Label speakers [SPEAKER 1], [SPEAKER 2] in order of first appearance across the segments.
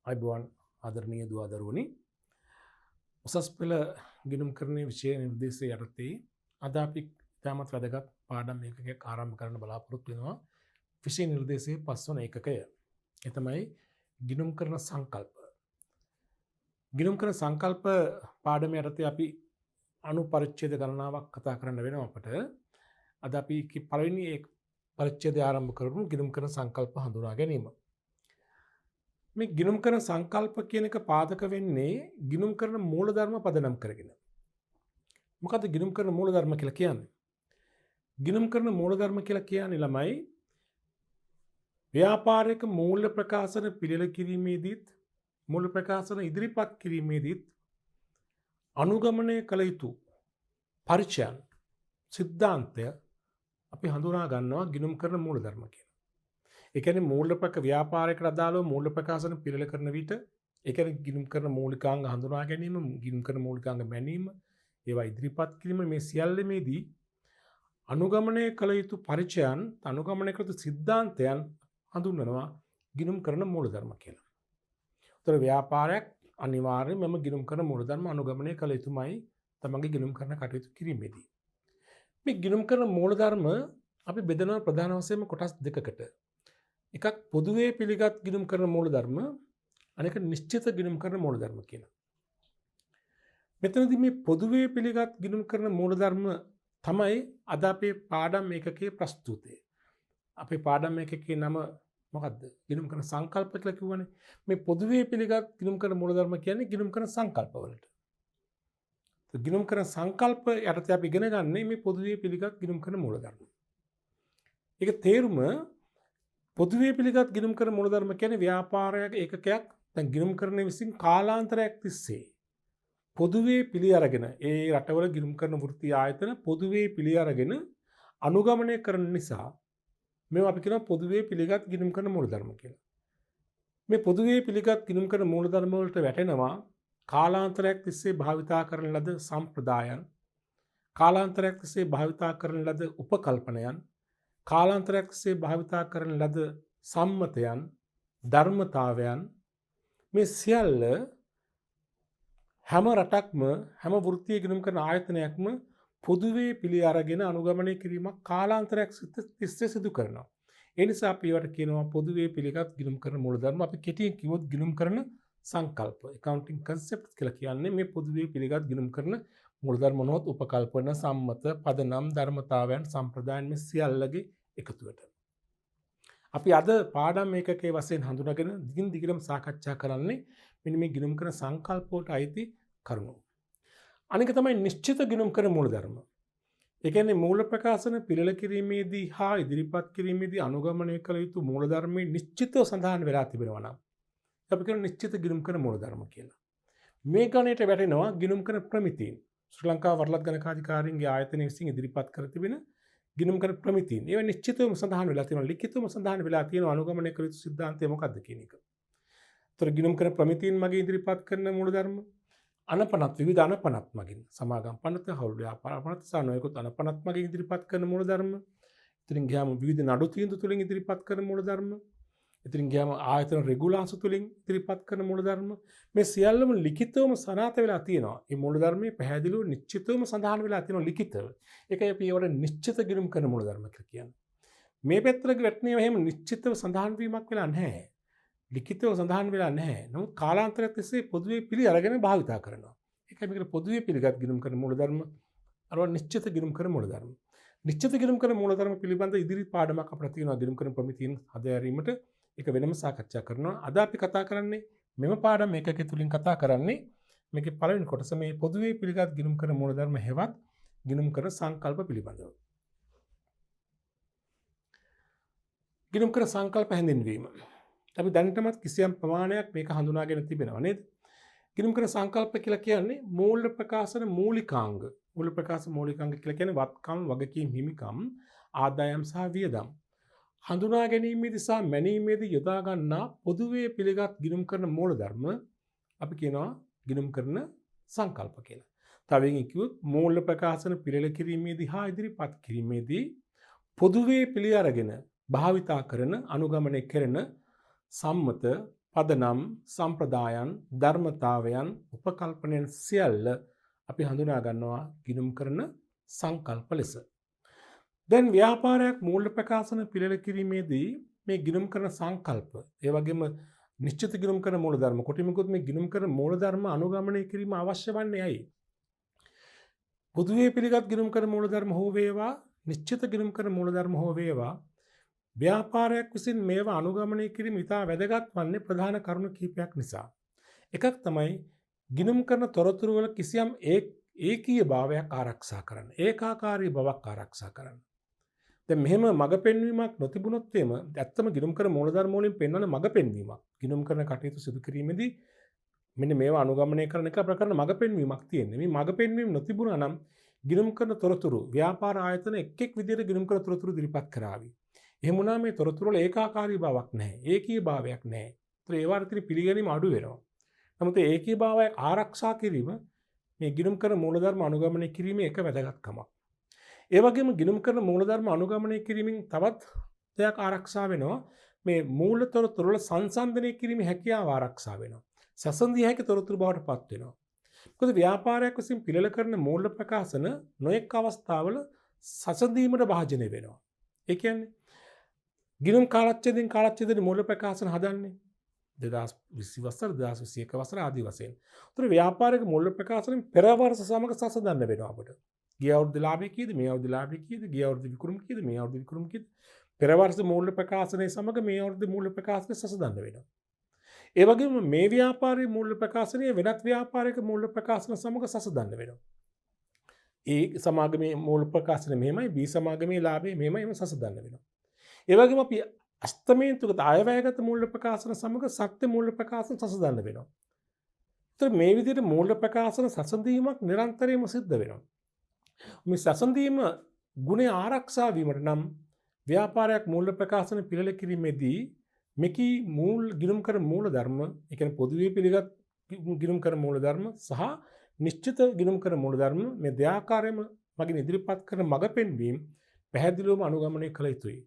[SPEAKER 1] අයිබෝන් ආදරණීය දුව දරුවනි උසස් පෙළ ගිණුම් කරන්නේ විෂය නිර්දේශය යටතේ අද අපි ඉතාමත් වැදගත් පාඩම් ඒකකයක් ආරම්භ කරන්න බලාපොරොත්තු වෙනවා විෂය නිර්දේශයේ 5 වන ඒකකය. ඒ තමයි ගිණුම් කරන සංකල්ප. ගිණුම් කරන සංකල්ප පාඩම යටතේ අපි අණු පරිච්ඡේද ගණනාවක් කතා කරන්න වෙනවා අපට. අද අපි පළවෙනි පරිච්ඡේදය ආරම්භ කරමු ගිණුම් කරන සංකල්ප හඳුනා ගැනීම. මේ ගිණුම් කරන සංකල්ප කියන එක පාදක වෙන්නේ ගිණුම් කරන මූලධර්ම පදනම් කරගෙන. මොකද්ද ගිණුම් කරන මූලධර්ම කියලා කියන්නේ? ගිණුම් කරන මූලධර්ම කියලා කියන්නේ ළමයි ව්‍යාපාරික මූල්‍ය ප්‍රකාශන පිළිල කිරීමේදීත් මූල්‍ය ප්‍රකාශන ඉදිරිපත් කිරීමේදීත් අනුගමනය කළ යුතු පරිචයන් සිද්ධාන්තය අපි හඳුනා ගන්නවා ගිණුම් කරන මූලධර්ම කියලා. ඒ කියන්නේ මූල්‍යපක ව්‍යාපාරයකට අදාළව මූල්‍ය ප්‍රකාශන පිළිල කරන විට ඒ කියන්නේ ගිණුම් කරන මූලිකාංග හඳුනා ගැනීම, ගිණුම් කරන මූලිකාංග මැනීම, ඒවා ඉදිරිපත් කිරීම මේ සියල්ලමේදී අනුගමනය කළ යුතු පරිචයන්, අනුගමනය කළ යුතු සිද්ධාන්තයන් හඳුන්වනවා ගිණුම් කරන මූලධර්ම කියලා. උතර ව්‍යාපාරයක් අනිවාර්යයෙන්ම මම ගිණුම් කරන මූලධර්ම අනුගමනය කළ යුතුමයි තමන්ගේ ගිණුම් කරන කටයුතු කිරීමේදී. මේ ගිණුම් කරන මූලධර්ම අපි බෙදනවා ප්‍රධාන වශයෙන්ම කොටස් දෙකකට. එකක් පොදුවේ පිළිගත් ගිණුම් කරන මූලධර්ම, අනෙක නිශ්චිත ගිණුම් කරන මූලධර්ම කියලා. මෙතනදී මේ පොදුවේ පිළිගත් ගිණුම් කරන මූලධර්ම තමයි අද අපේ පාඩම් ඒකකයේ ප්‍රස්තුතය. අපේ පාඩම් ඒකකයේ නම මොකද්ද? ගිණුම් කරන සංකල්ප කියලා කිව්වනේ. මේ පොදුවේ පිළිගත් ගිණුම් කරන මූලධර්ම කියන්නේ ගිණුම් කරන සංකල්ප වලට. ගිණුම් කරන සංකල්ප යටතේ අපි ඉගෙන ගන්න මේ පොදුවේ පිළිගත් ගිණුම් කරන මූලධර්ම. ඒක තේරුම පොදුවේ පිළිගත් ගිණුම් කරන මූලධර්ම කියන්නේ ව්‍යාපාරයක ඒකකයක් දැන් ගිණුම් කරන විසින් කාලාන්තරයක් තිස්සේ පොදුවේ පිළි අරගෙන ඒ රටවල ගිණුම් කරන වෘත්ති ආයතන පොදුවේ පිළි අරගෙන අනුගමනය කරන නිසා මේවා අපි කියනවා පොදුවේ පිළිගත් ගිණුම් කරන මූලධර්ම කියලා. මේ පොදුවේ පිළිගත් ගිණුම් කරන මූලධර්ම වලට වැටෙනවා කාලාන්තරයක් තිස්සේ භාවිතා කරන ලද සම්ප්‍රදායන්, කාලාන්තරයක් තිස්සේ භාවිතා කරන ලද උපකල්පනයන්, කාලාන්තරයක් තිස්සේ භාවිතා කරන ලද සම්මතයන්, ධර්මතාවයන් මේ සියල්ල හැම රටක්ම හැම වෘත්තීය ගිණුම් කරන ආයතනයක්ම පොදුවේ පිළි අරගෙන අනුගමනය කිරීමක් කාලාන්තරයක් තිස්සේ සිදු කරනවා. ඒ නිසා අපි ඒවට කියනවා පොදුවේ පිළිගත් ගිණුම් කරන මූලධර්ම. අපි කෙටියෙන් කිව්වොත් ගිණුම් කරන සංකල්ප, accounting concepts කියලා කියන්නේ මේ පොදුවේ පිළිගත් ගිණුම් කරන මූලධර්ම නොත් උපකල්පන, සම්මත, පදනම්, ධර්මතාවයන්, සම්ප්‍රදායන් මේ සියල්ලගේ එකතුවට. අපි අද පාඩම් ඒකකයේ වශයෙන් හඳුනාගෙන දිගින් දිගටම සාකච්ඡා කරන්නේ මෙන්න මේ ගිණුම් කරන සංකල්ප වලට අයිති කරුණු. අනික තමයි නිශ්චිත ගිණුම් කරන මූලධර්ම. ඒ කියන්නේ මූල ප්‍රකාශන පිළිල කිරීමේදී හා ඉදිරිපත් කිරීමේදී අනුගමනය කළ යුතු මූලධර්මයේ නිශ්චිතව සඳහන් වෙලා තිබෙනවා නම් අපි කියන නිශ්චිත ගිණුම් කරන මූලධර්ම කියලා. මේ ගණයට වැටෙනවා ගිණුම් කරන ප්‍රමිතීන්. ශ්‍රී ලංකා වරලත් ගණකාධිකාරීන්ගේ ආයතනය විසින් ඉදිරිපත් කර තිබෙන ගිණුම් කරන ප්‍රමිතීන්. ඒවා නිශ්චිතවම සඳහන් වෙලා තියෙනවා. ලිඛිතවම සඳහන් වෙලා තියෙනවා අනුගමනය කළ යුතු සිද්ධාන්තය මොකක්ද කියන එක. ඒතර ගිණුම් කරන ප්‍රමිතීන් මගින් ඉදිරිපත් කරන මූලධර්ම අනපනත් විවිධ අනපනත් මගින් සමාගම් පනත, හවුල් ව්‍යාපාර පනත සහ නොයෙකුත් අනපනත් මගින් ඉදිරිපත් කරන මූලධර්ම. ඉතින් ගියාම විවිධ නඩු තීන්දුව තුලින් ඉදිරිපත් කරන මූලධර්ම. ඉතින් ගියාම ආයතන රෙගුලාසි තුලින් ඉදිරිපත් කරන මූලධර්ම. මේ සියල්ලම ලිඛිතවම සනාථ වෙලා තියෙනවා. මේ මූලධර්මයේ පැහැදිලිව නිශ්චිතවම සඳහන් වෙලා තියෙනවා ලිඛිතව. ඒකයි අපි ඒවට නිශ්චිත ගිණුම් කරන මූලධර්ම කියලා කියන්නේ. මේ පැත්තට වැටෙනේම එහෙම නිශ්චිතව සඳහන් වීමක් වෙලා නැහැ. ලිඛිතව සඳහන් වෙලා නැහැ. නමුත් කාලාන්තරයක් තිස්සේ පොදුවේ පිළි අරගෙන භාවිතා කරනවා. ඒකයි මේකට පොදුවේ පිළිගත් ගිණුම් කරන මූලධර්ම අරවා නිශ්චිත ගිණුම් කරන මූලධර්ම. නිශ්චිත ගිණුම් කරන මූලධර්ම පිළිබඳ ඉදිරි පාඩමක් අපිට තියෙනවා ගිණුම් කරන ප්‍රමිතීන් හදාරීමට. ඒක වෙනම සාකච්ඡා කරනවා. අද අපි කතා කරන්නේ මෙම පාඩම ඒකකයේ තුලින් කතා කරන්නේ මේකේ පළවෙනි කොටස මේ පොදුවේ පිළිගත් ගිණුම් කරන මූලධර්ම හෙවත් ගිණුම් කරන සංකල්ප පිළිබඳව. ගිණුම් කරන සංකල්ප හැඳින්වීම. අපි දැනටමත් කිසියම් ප්‍රමාණයක් මේක හඳුනාගෙන තිබෙනවා නේද? ගිණුම් කරන සංකල්ප කියලා කියන්නේ මූල්‍ය ප්‍රකාශන මූලිකාංග. මූල්‍ය ප්‍රකාශන මූලිකාංග කියලා කියන්නේ වත්කම්, වගකීම්, හිමිකම්, ආදායම් සහ වියදම් හඳුනා ගැනීමේදී සහ මැනීමේදී යොදා ගන්නා පොදුවේ පිළිගත් ගිණුම් කරන මූලධර්ම අපි කියනවා ගිණුම් කරන සංකල්ප කියලා. තව එකකින් කිව්වොත් මූල්‍ය ප්‍රකාශන පිළිල කිරීමේදී හා ඉදිරිපත් කිරීමේදී පොදුවේ පිළි අරගෙන භාවිතා කරන අනුගමනය කරන සම්මත, පදනම් සම්ප්‍රදායන් ධර්මතාවයන් උපකල්පනයන් සියල්ල අපි හඳුනා ගන්නවා ගිණුම් කරන සංකල්ප ලෙස. දැන් ව්‍යාපාරයක් මූල්‍ය ප්‍රකාශන පිළිවෙල කිරීමේදී මේ ගිණුම් කරන සංකල්ප ඒ වගේම නිශ්චිත ගිණුම් කරන මූලධර්ම කොටිමකුත් මේ ගිණුම් කරන මූලධර්ම අනුගමනය කිරීම අවශ්‍ය වන්නේ ඇයි? පොදුවේ පිළිගත් ගිණුම් කරන මූලධර්ම හෝ වේවා නිශ්චිත ගිණුම් කරන මූලධර්ම හෝ වේවා ව්‍යාපාරයක් විසින් මේවා අනුගමනය කිරීම ඉතා වැදගත් වන්නේ ප්‍රධාන කරුණු කිහිපයක් නිසා. එකක් තමයි ගිණුම් කරන තොරතුරු වල කිසියම් ඒකීය භාවයක් ආරක්ෂා කරන්න. ඒකාකාරී බවක් ආරක්ෂා කරන්න. දැන් මෙහෙම මඟ පෙන්වීමක් නොතිබුණොත් එම ඇත්තම ගිණුම් කරන මූලධර්ම වලින් පෙන්වන මඟ පෙන්වීමක්. ගිණුම් කරන කටයුතු සිදු කිරීමේදී මෙන්න මේවා අනුගමනය කරන එක ප්‍රකරණ මඟ පෙන්වීමක් තියෙන්නේ. මේ මඟ පෙන්වීම නොතිබුණා නම් ගිණුම් කරන තොරතුරු ව්‍යාපාර ආයතන එක් විදිහට ගිණුම් කරන තොරතුරු ඉදිරිපත් කරાવી. එහෙම වුණා මේ තොරතුරු වල ඒකාකාරී බවක් නැහැ. ඒකීය භාවයක් නැහැ. ඒතර ඒ වාර්තින පිළිගැනීම අඩු වෙනවා. නමුත් ඒකීය භාවය ආරක්ෂා කිරීම මේ ගිණුම් කරන මූලධර්ම අනුගමනය කිරීමේ එක වැදගත්කමක්. ඒ වගේම ගිණුම් කරන මූලධර්ම අනුගමනය කිරීමෙන් තවත් දෙයක් ආරක්ෂා වෙනවා. මේ මූල තොරතුරු වල සංසන්දනය කිරීමේ හැකියාව ආරක්ෂා වෙනවා. සසන්දිය හැකි තොරතුරු බවට පත් වෙනවා. මොකද ව්‍යාපාරයක් විසින් පිළිල කරන මූල්‍ය ප්‍රකාශන නොඑක් අවස්ථාවල සසඳීමට භාජනය වෙනවා. ඒ කියන්නේ ගිණුම් කාලච්ඡේදයෙන් මූල්‍ය ප්‍රකාශන හදන්නේ 2020 වසර 2021 වසර ආදී වශයෙන්. උතර ව්‍යාපාරික මූල්‍ය ප්‍රකාශනෙන් පෙර වර්ෂ සමග සසඳන්න වෙනවා අපිට. ගිය අවුරුද්ද ලාභය කීයද මේ අවුරුද්ද ලාභය කීයද ගිය අවුරුද්ද විකුණුම් කීයද මේ අවුරුද්ද විකුණුම් කීයද පෙර වර්ෂ මූල්‍ය ප්‍රකාශනයේ සමග මේ අවුරුද්ද මූල්‍ය ප්‍රකාශනය සසඳන්න වෙනවා. ඒ වගේම මේ ව්‍යාපාරයේ මූල්‍ය ප්‍රකාශනය වෙනත් ව්‍යාපාරික මූල්‍ය ප්‍රකාශන සමග සසඳන්න වෙනවා. ඒ සමාගමේ මූල්‍ය ප්‍රකාශනය මෙහෙමයි B සමාගමේ ලාභය මෙහෙමයි එම සසඳන්න වෙනවා. ඒ වගේම අපි අස්තමේන්තුගත අයවැයගත මූල්‍ය ප්‍රකාශන සමග සත්‍ය මූල්‍ය ප්‍රකාශන සසඳන්න වෙනවා. ඒතර මේ විදිහට මූල්‍ය ප්‍රකාශන සසඳීමක් නිරන්තරයෙන්ම සිද්ධ වෙනවා. මේ සසඳීම ගුණය ආරක්ෂා වීමට නම් ව්‍යාපාරයක් මූල්‍ය ප්‍රකාශන පිළිල කිරීමේදී මෙකී මූල ගිණුම් කර මූල ධර්ම ඒ කියන්නේ පොදුවේ පිළිගත් ගිණුම් කර මූල ධර්ම සහ නිශ්චිත ගිණුම් කර මූල ධර්ම මේ දෙආකාරයෙන්ම මගින් ඉදිරිපත් කරන මඟ පෙන්වීම පැහැදිලිවම අනුගමනය කළ යුතුයි.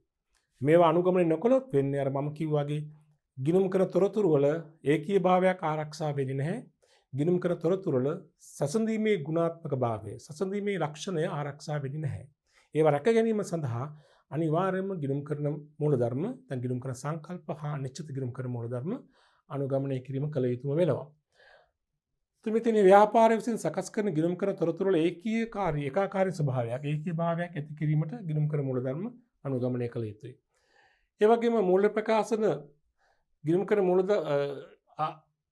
[SPEAKER 1] මේවා අනුගමනය නොකළොත් වෙන්නේ අර මම කිව්වා වගේ ගිණුම් කර තොරතුරු වල ඒකීය භාවයක් ආරක්ෂා වෙන්නේ නැහැ. ගිණුම් කර තොරතුරු වල සසඳීමේ ගුණාත්මක භාවය සසඳීමේ ලක්ෂණය ආරක්ෂා වෙන්නේ නැහැ. ඒවා රැක ගැනීම සඳහා අනිවාර්යයෙන්ම ගිණුම් කරන මූලධර්ම දැන් ගිණුම් කරන සංකල්ප හා නිශ්චිත ගිණුම් කරන මූලධර්ම අනුගමනය කිරීම කළ යුතුම වෙනවා. තුමිතිනේ ව්‍යාපාරය විසින් සකස් කරන ගිණුම් කරන තොරතුරු වල ඒකාකාරී ස්වභාවයක් ඒකීය භාවයක් ඇති කිරීමට ගිණුම් කරන මූලධර්ම අනුගමනය කළ යුතුයි. ඒ වගේම මූල්‍ය ප්‍රකාශන ගිණුම් කරන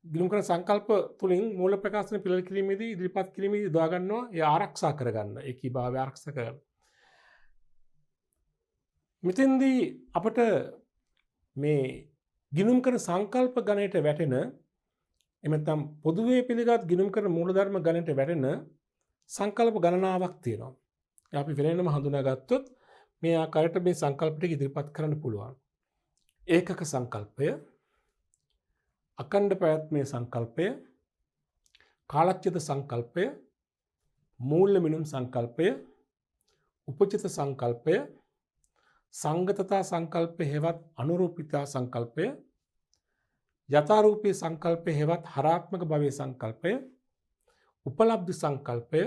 [SPEAKER 1] ගිණුම් කරන සංකල්ප තුලින් මූල්‍ය ප්‍රකාශන පිළිල කිරීමේදී ඉදිරිපත් කිරීමේදී යොදා ගන්නවා ඒ ආරක්ෂා කරගන්න ඒකීය භාවය ආරක්ෂා කරගන්න. මෙතෙන්දී අපට මේ ගිණුම් කරන සංකල්ප ගණයට වැටෙන එමෙතම් පොදුවේ පිළිගත් ගිණුම් කරන මූලධර්ම ගණයට වැටෙන සංකල්ප ගණනාවක් තියෙනවා. අපි වෙනම හඳුනාගත්තොත් මේ ආකාරයට මේ සංකල්ප ටික ඉදිරිපත් කරන්න පුළුවන්. ඒකක සංකල්පය, අඛණ්ඩ පැවැත්මේ සංකල්පය, කාලච්ඡේද සංකල්පය, මූල්‍ය මිනුම් සංකල්පය, උපචිත සංකල්පය, සංගතතා සංකල්පය හෙවත් අනුරූපීතා සංකල්පය, යථාරූපී සංකල්පය හෙවත් හරාත්මක භවයේ සංකල්පය, උපලබ්ධි සංකල්පය,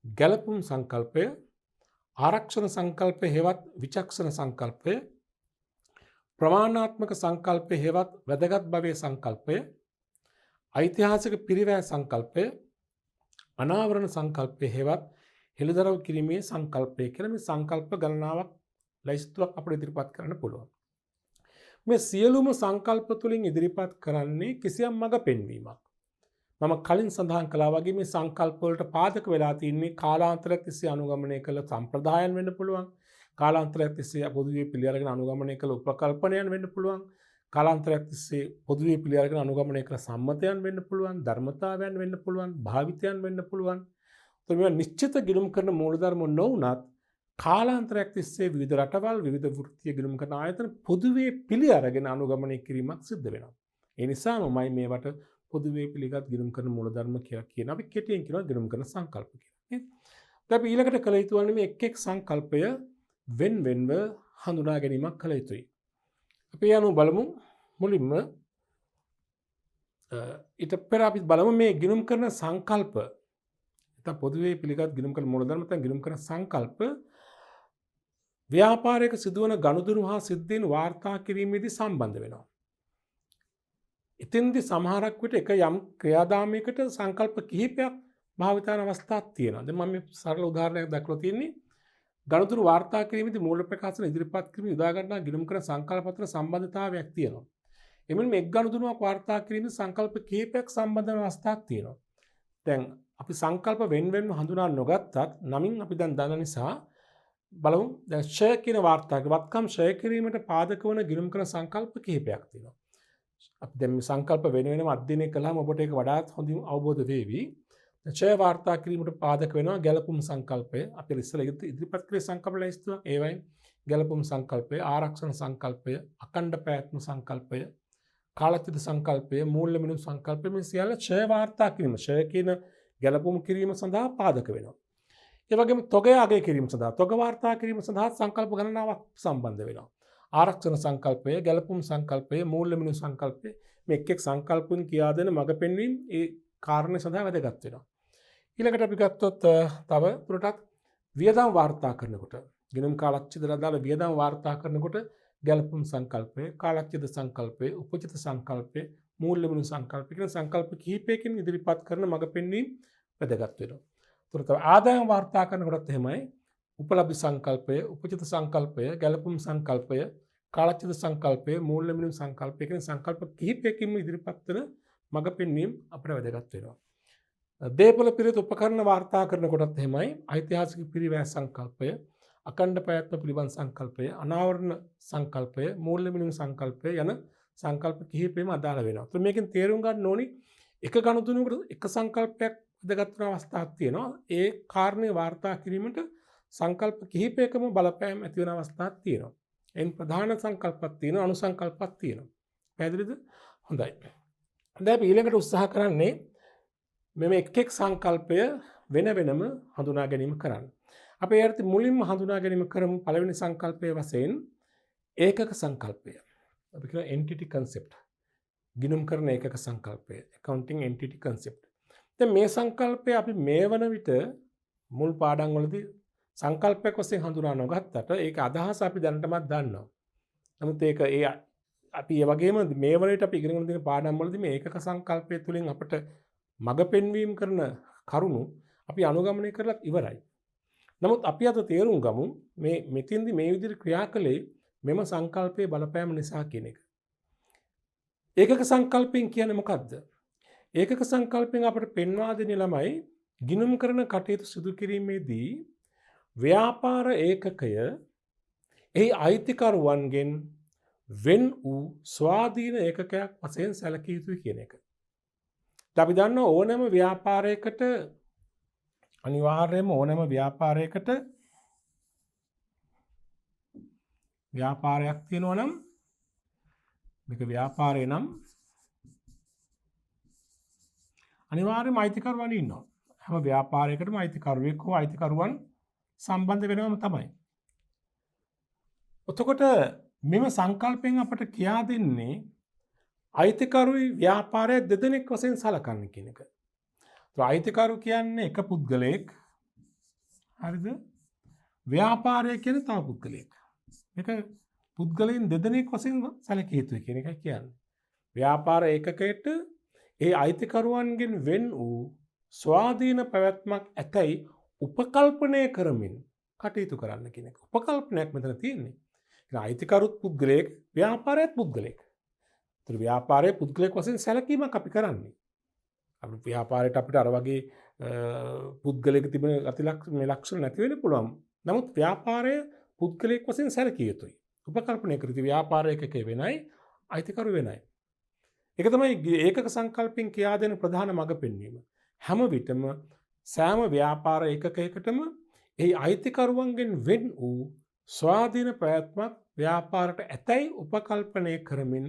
[SPEAKER 1] ගැලපුම් සංකල්පය, ආරක්ෂණ සංකල්පය හෙවත් විචක්ෂණ සංකල්පය, ප්‍රමාණාත්මක සංකල්පය හෙවත් වැදගත් භවයේ සංකල්පය, ඓතිහාසික පිරිවැය සංකල්පය, අනාවරණ සංකල්පය හෙවත් හෙළිදරව් කිරීමේ සංකල්පය කියලා මේ සංකල්ප ගණනාවක් ලයිස්තුවක් අපිට ඉදිරිපත් කරන්න පුළුවන්. මේ සියලුම සංකල්ප තුලින් ඉදිරිපත් කරන්නේ කිසියම් මඟ පෙන්වීමක්. මම කලින් සඳහන් කළා වගේ මේ සංකල්ප වලට පාදක වෙලා තින්නේ කාලාන්තරයක් තිස්සේ අනුගමනය කළ සම්ප්‍රදායන් වෙන්න පුළුවන්. කාලාන්තරයක් තිස්සේ පොදුවේ පිළි අරගෙන අනුගමනය කළ උපකල්පනයන් වෙන්න පුළුවන්. කාලාන්තරයක් තිස්සේ පොදුවේ පිළි අරගෙන අනුගමනය කළ සම්මතයන් වෙන්න පුළුවන්. ධර්මතාවයන් වෙන්න පුළුවන්. භාවිතයන් වෙන්න පුළුවන්. તો මේවා නිශ්චිත ගිණුම් කරන මූලධර්ම නොවුනත් කාලාන්තරයක් තිස්සේ විවිධ රටවල් විවිධ වෘත්තීය ගිණුම් කරන ආයතන පොදුවේ පිළි අරගෙන අනුගමනය කිරීමක් සිද්ධ වෙනවා. ඒ නිසාමයි මේවට පොදුවේ පිළිගත් ගිණුම් කරන මූලධර්ම කියලා කියන අපි කෙටියෙන් කියනවා ගිණුම් කරන සංකල්ප කියලා. නේද? අපි ඊළඟට කළ යුතු වන්නේ මේ එක් එක් සංකල්පය වෙන්ව හඳුනා ගැනීමක් කළ යුතුයි. අපි යනු බලමු මුලින්ම ඊට පෙර අපි බලමු මේ ගිණුම් කරන සංකල්ප. නැත්නම් පොදුවේ පිළිගත් ගිණුම් කරන මූලධර්ම නැත්නම් ගිණුම් කරන සංකල්ප ව්‍යාපාරයක සිදුවන ගනුදෙනු හා සිද්ධීන් වාර්තා කිරීමේදී සම්බන්ධ වෙනවා. එතෙන්දී සමහරක් විට එක යම් ක්‍රියාදාමයකට සංකල්ප කිහිපයක් භාවිත වන අවස්ථාවක් තියෙනවා. දැන් මම මේ සරල උදාහරණයක් දක්වලා තියෙන්නේ ගනුදෙනු වාර්තා කිරීමේදී මූල ප්‍රකාශන ඉදිරිපත් කිරීම යොදා ගන්නා ගිණුම් කරන සංකල්ප අතර සම්බන්ධතාවයක් තියෙනවා. එමෙන්න මේ එක් ගනුදෙනුවක් වාර්තා කිරීමේදී සංකල්ප කිහිපයක් සම්බන්ධ වන අවස්ථාවක් තියෙනවා. දැන් අපි සංකල්ප වෙන්වෙන්ව හඳුනා නොගත්තත් නමින් අපි දැන් දන්න නිසා බලමු. දැන් ෂය කියන වාර්තාවක වත්කම් ෂය කිරීමට පාදක වන ගිණුම් කරන සංකල්ප කිහිපයක් තියෙනවා. අපි දැන් මේ සංකල්ප වෙන වෙනම අධ්‍යයනය කළාම ඔබට ඒක වඩාත් හොඳින් අවබෝධ වෙවි. ෂය වාර්තා කිරීමට පාදක වෙනවා ගැලපුම් සංකල්පය. අපි ඉස්සෙල්ලා ඉදිරිපත් කළේ සංකල්ප ලැයිස්තුව. ඒවයින් ගැලපුම් සංකල්පය, ආරක්ෂණ සංකල්පය, අඛණ්ඩ පැවැත්ම සංකල්පය, කාලච්ඡේද සංකල්පය, මූල්‍ය මිනුම් සංකල්පය මේ සියල්ල ෂය වාර්තා කිරීම. ෂය කියන ගැලපුම් කිරීම සඳහා පාදක වෙනවා. ඒ වගේම තොගය අගය කිරීම සඳහා තොග වාර්තා කිරීම සඳහා සංකල්ප ගණනාවක් සම්බන්ධ වෙනවා. ආරක්ෂණ සංකල්පය, ගැලපුම් සංකල්පය, මූල්‍ය මිනුම් සංකල්පය මේ එක් එක් සංකල්පුන් කියා දෙන මඟ පෙන්වීම ඒ කාරණේ සඳහා වැදගත් වෙනවා. ඊළඟට අපි ගත්තොත් තව දුරටත් වියදම් වාර්තා කරනකොට ගිණුම් කාලච්ඡේදවල දාලා වියදම් වාර්තා කරනකොට ගැලපුම් සංකල්පය, කාලච්ඡේද සංකල්පය, උපචිත සංකල්පය, මූල්‍ය මිනුම් සංකල්පය කියන සංකල්ප කිහිපයකින් ඉදිරිපත් කරන මඟ පෙන්වීම වැදගත් වෙනවා. තව ආදායම් වාර්තා කරනකොටත් එහෙමයි උපලබ්ධ සංකල්පය, උපචිත සංකල්පය, ගැලපුම් සංකල්පය, කාලච්ඡේද සංකල්පය, මූල්‍ය මිනුම් සංකල්පය කියන සංකල්ප කිහිපයකින්ම ඉදිරිපත් කරන මඟ පෙන්වීම අපිට වැදගත් වෙනවා. දේපොළ පිරිත උපකරණ වාර්තා කරනකොටත් එහෙමයි ඓතිහාසික පිරිවැය සංකල්පය, අඛණ්ඩ පැවැත්ම පිළිබඳ සංකල්පය, අනාවරණ සංකල්පය, මූල්‍ය මිනුම් සංකල්පය යන සංකල්ප කිහිපෙම අදාළ වෙනවා. તો මේකෙන් තේරුම් ගන්න ඕනි එක ගනුදෙනුවකට එක සංකල්පයක් වැදගත් වෙන අවස්ථාවක් තියෙනවා. ඒ කාරණේ වාර්තා කිරීමට සංකල්ප කිහිපයකම බලපෑම් ඇති වෙන අවස්ථාවක් තියෙනවා. එයින් ප්‍රධාන සංකල්පයක් තියෙනවා, අනු සංකල්පයක් තියෙනවා. පැහැදිලිද? හොඳයි. දැන් අපි ඊළඟට උත්සාහ කරන්නේ මෙම එක් එක් සංකල්පය වෙන වෙනම හඳුනා ගැනීම කරන්න. අපි ඒකට මුලින්ම හඳුනා ගැනීම කරමු පළවෙනි සංකල්පයේ වශයෙන් ඒකක සංකල්පය. අපි කියන entity concept. ගිණුම් කරන ඒකක සංකල්පය. accounting entity concept. දැන් මේ සංකල්පය අපි මේ වන විට මුල් පාඩම් වලදී සංකල්පයක් වශයෙන් හඳුනා නොගත්තට ඒක අදහස අපි දැනටමත් දන්නවා. නමුත් ඒක අපි ඒ වගේම මේ වන විට අපි ඉගෙනගෙන තියෙන පාඩම් වලදී මේ ඒකක සංකල්පය තුලින් අපට මඟ පෙන්වීම කරන කරුණු අපි අනුගමනය කරලත් ඉවරයි. නමුත් අපි අද තේරුම් ගමු මේ මෙතින්දි මේ විදිහට ක්‍රියා කළේ මෙම සංකල්පයේ බලපෑම නිසා කියන එක. ඒකක සංකල්පයෙන් කියන්නේ මොකද්ද? ඒකක සංකල්පයෙන් අපට පෙන්වා දෙන ළමයි ගිණුම් කරන කටයුතු සිදු කිරීමේදී ව්‍යාපාර ඒකකය එහි අයිතිකරුවන්ගෙන් වෙන් වූ ස්වාධීන ඒකකයක් වශයෙන් සැලකිය යුතුයි කියන එක. අපි දන්නවා ඕනෑම ව්‍යාපාරයකට අනිවාර්යයෙන්ම ඕනෑම ව්‍යාපාරයකට ව්‍යාපාරයක් තියෙනවා නම් මේක ව්‍යාපාරේ නම් අනිවාර්යයෙන්ම අයිතිකරුවන් ඉන්නවා. හැම ව්‍යාපාරයකටම අයිතිකරුවෙක් හෝ අයිතිකරුවන් සම්බන්ධ වෙනවම තමයි. එතකොට මෙම සංකල්පයෙන් අපට කියා දෙන්නේ අයිතිකරුයි ව්‍යාපාරය දෙදෙනෙක් වශයෙන් සලකන්න කියන එක. අයිතිකරු කියන්නේ එක පුද්ගලයෙක්. හරිද? ව්‍යාපාරය කියන්නේ තව පුද්ගලයෙක්. මේක පුද්ගලයන් දෙදෙනෙක් වශයෙන් සැලකිය යුතුයි කියන එකයි කියන්නේ. ව්‍යාපාර ඒකකයට ඒ අයිතිකරුවන්ගෙන් වෙන් වූ ස්වාධීන පැවැත්මක් ඇතැයි උපකල්පනය කරමින් කටයුතු කරන්න කියන එක. උපකල්පනයක් මෙතන තියෙන්නේ. අයිතිකරුත් පුද්ගලයෙක්, ව්‍යාපාරයත් පුද්ගලයෙක්. ඒතර ව්‍යාපාරයේ පුද්ගලයෙක් වශයෙන් සැලකීමක් අපි කරන්නේ. අපි ව්‍යාපාරයට අපිට අර වගේ පුද්ගලයෙක් තිබෙන මේ ලක්ෂණ නැති වෙන්න පුළුවන්. නමුත් ව්‍යාපාරය පුද්ගලයෙක් වශයෙන් සැලකිය යුතුයි. උපකල්පනය කර යුතු ව්‍යාපාරයකක වෙනයි, අයිතිකරු වෙනයි. ඒක තමයි ඒකක සංකල්පෙන් කියා දෙන ප්‍රධාන මඟ පෙන්වීම. හැම විටම සෑම ව්‍යාපාර ඒකකයකටම එහි අයිතිකරුවන්ගෙන් වෙන් වූ ස්වාධීන ප්‍රයත්නක් ව්‍යාපාරයට ඇතැයි උපකල්පනය කරමින්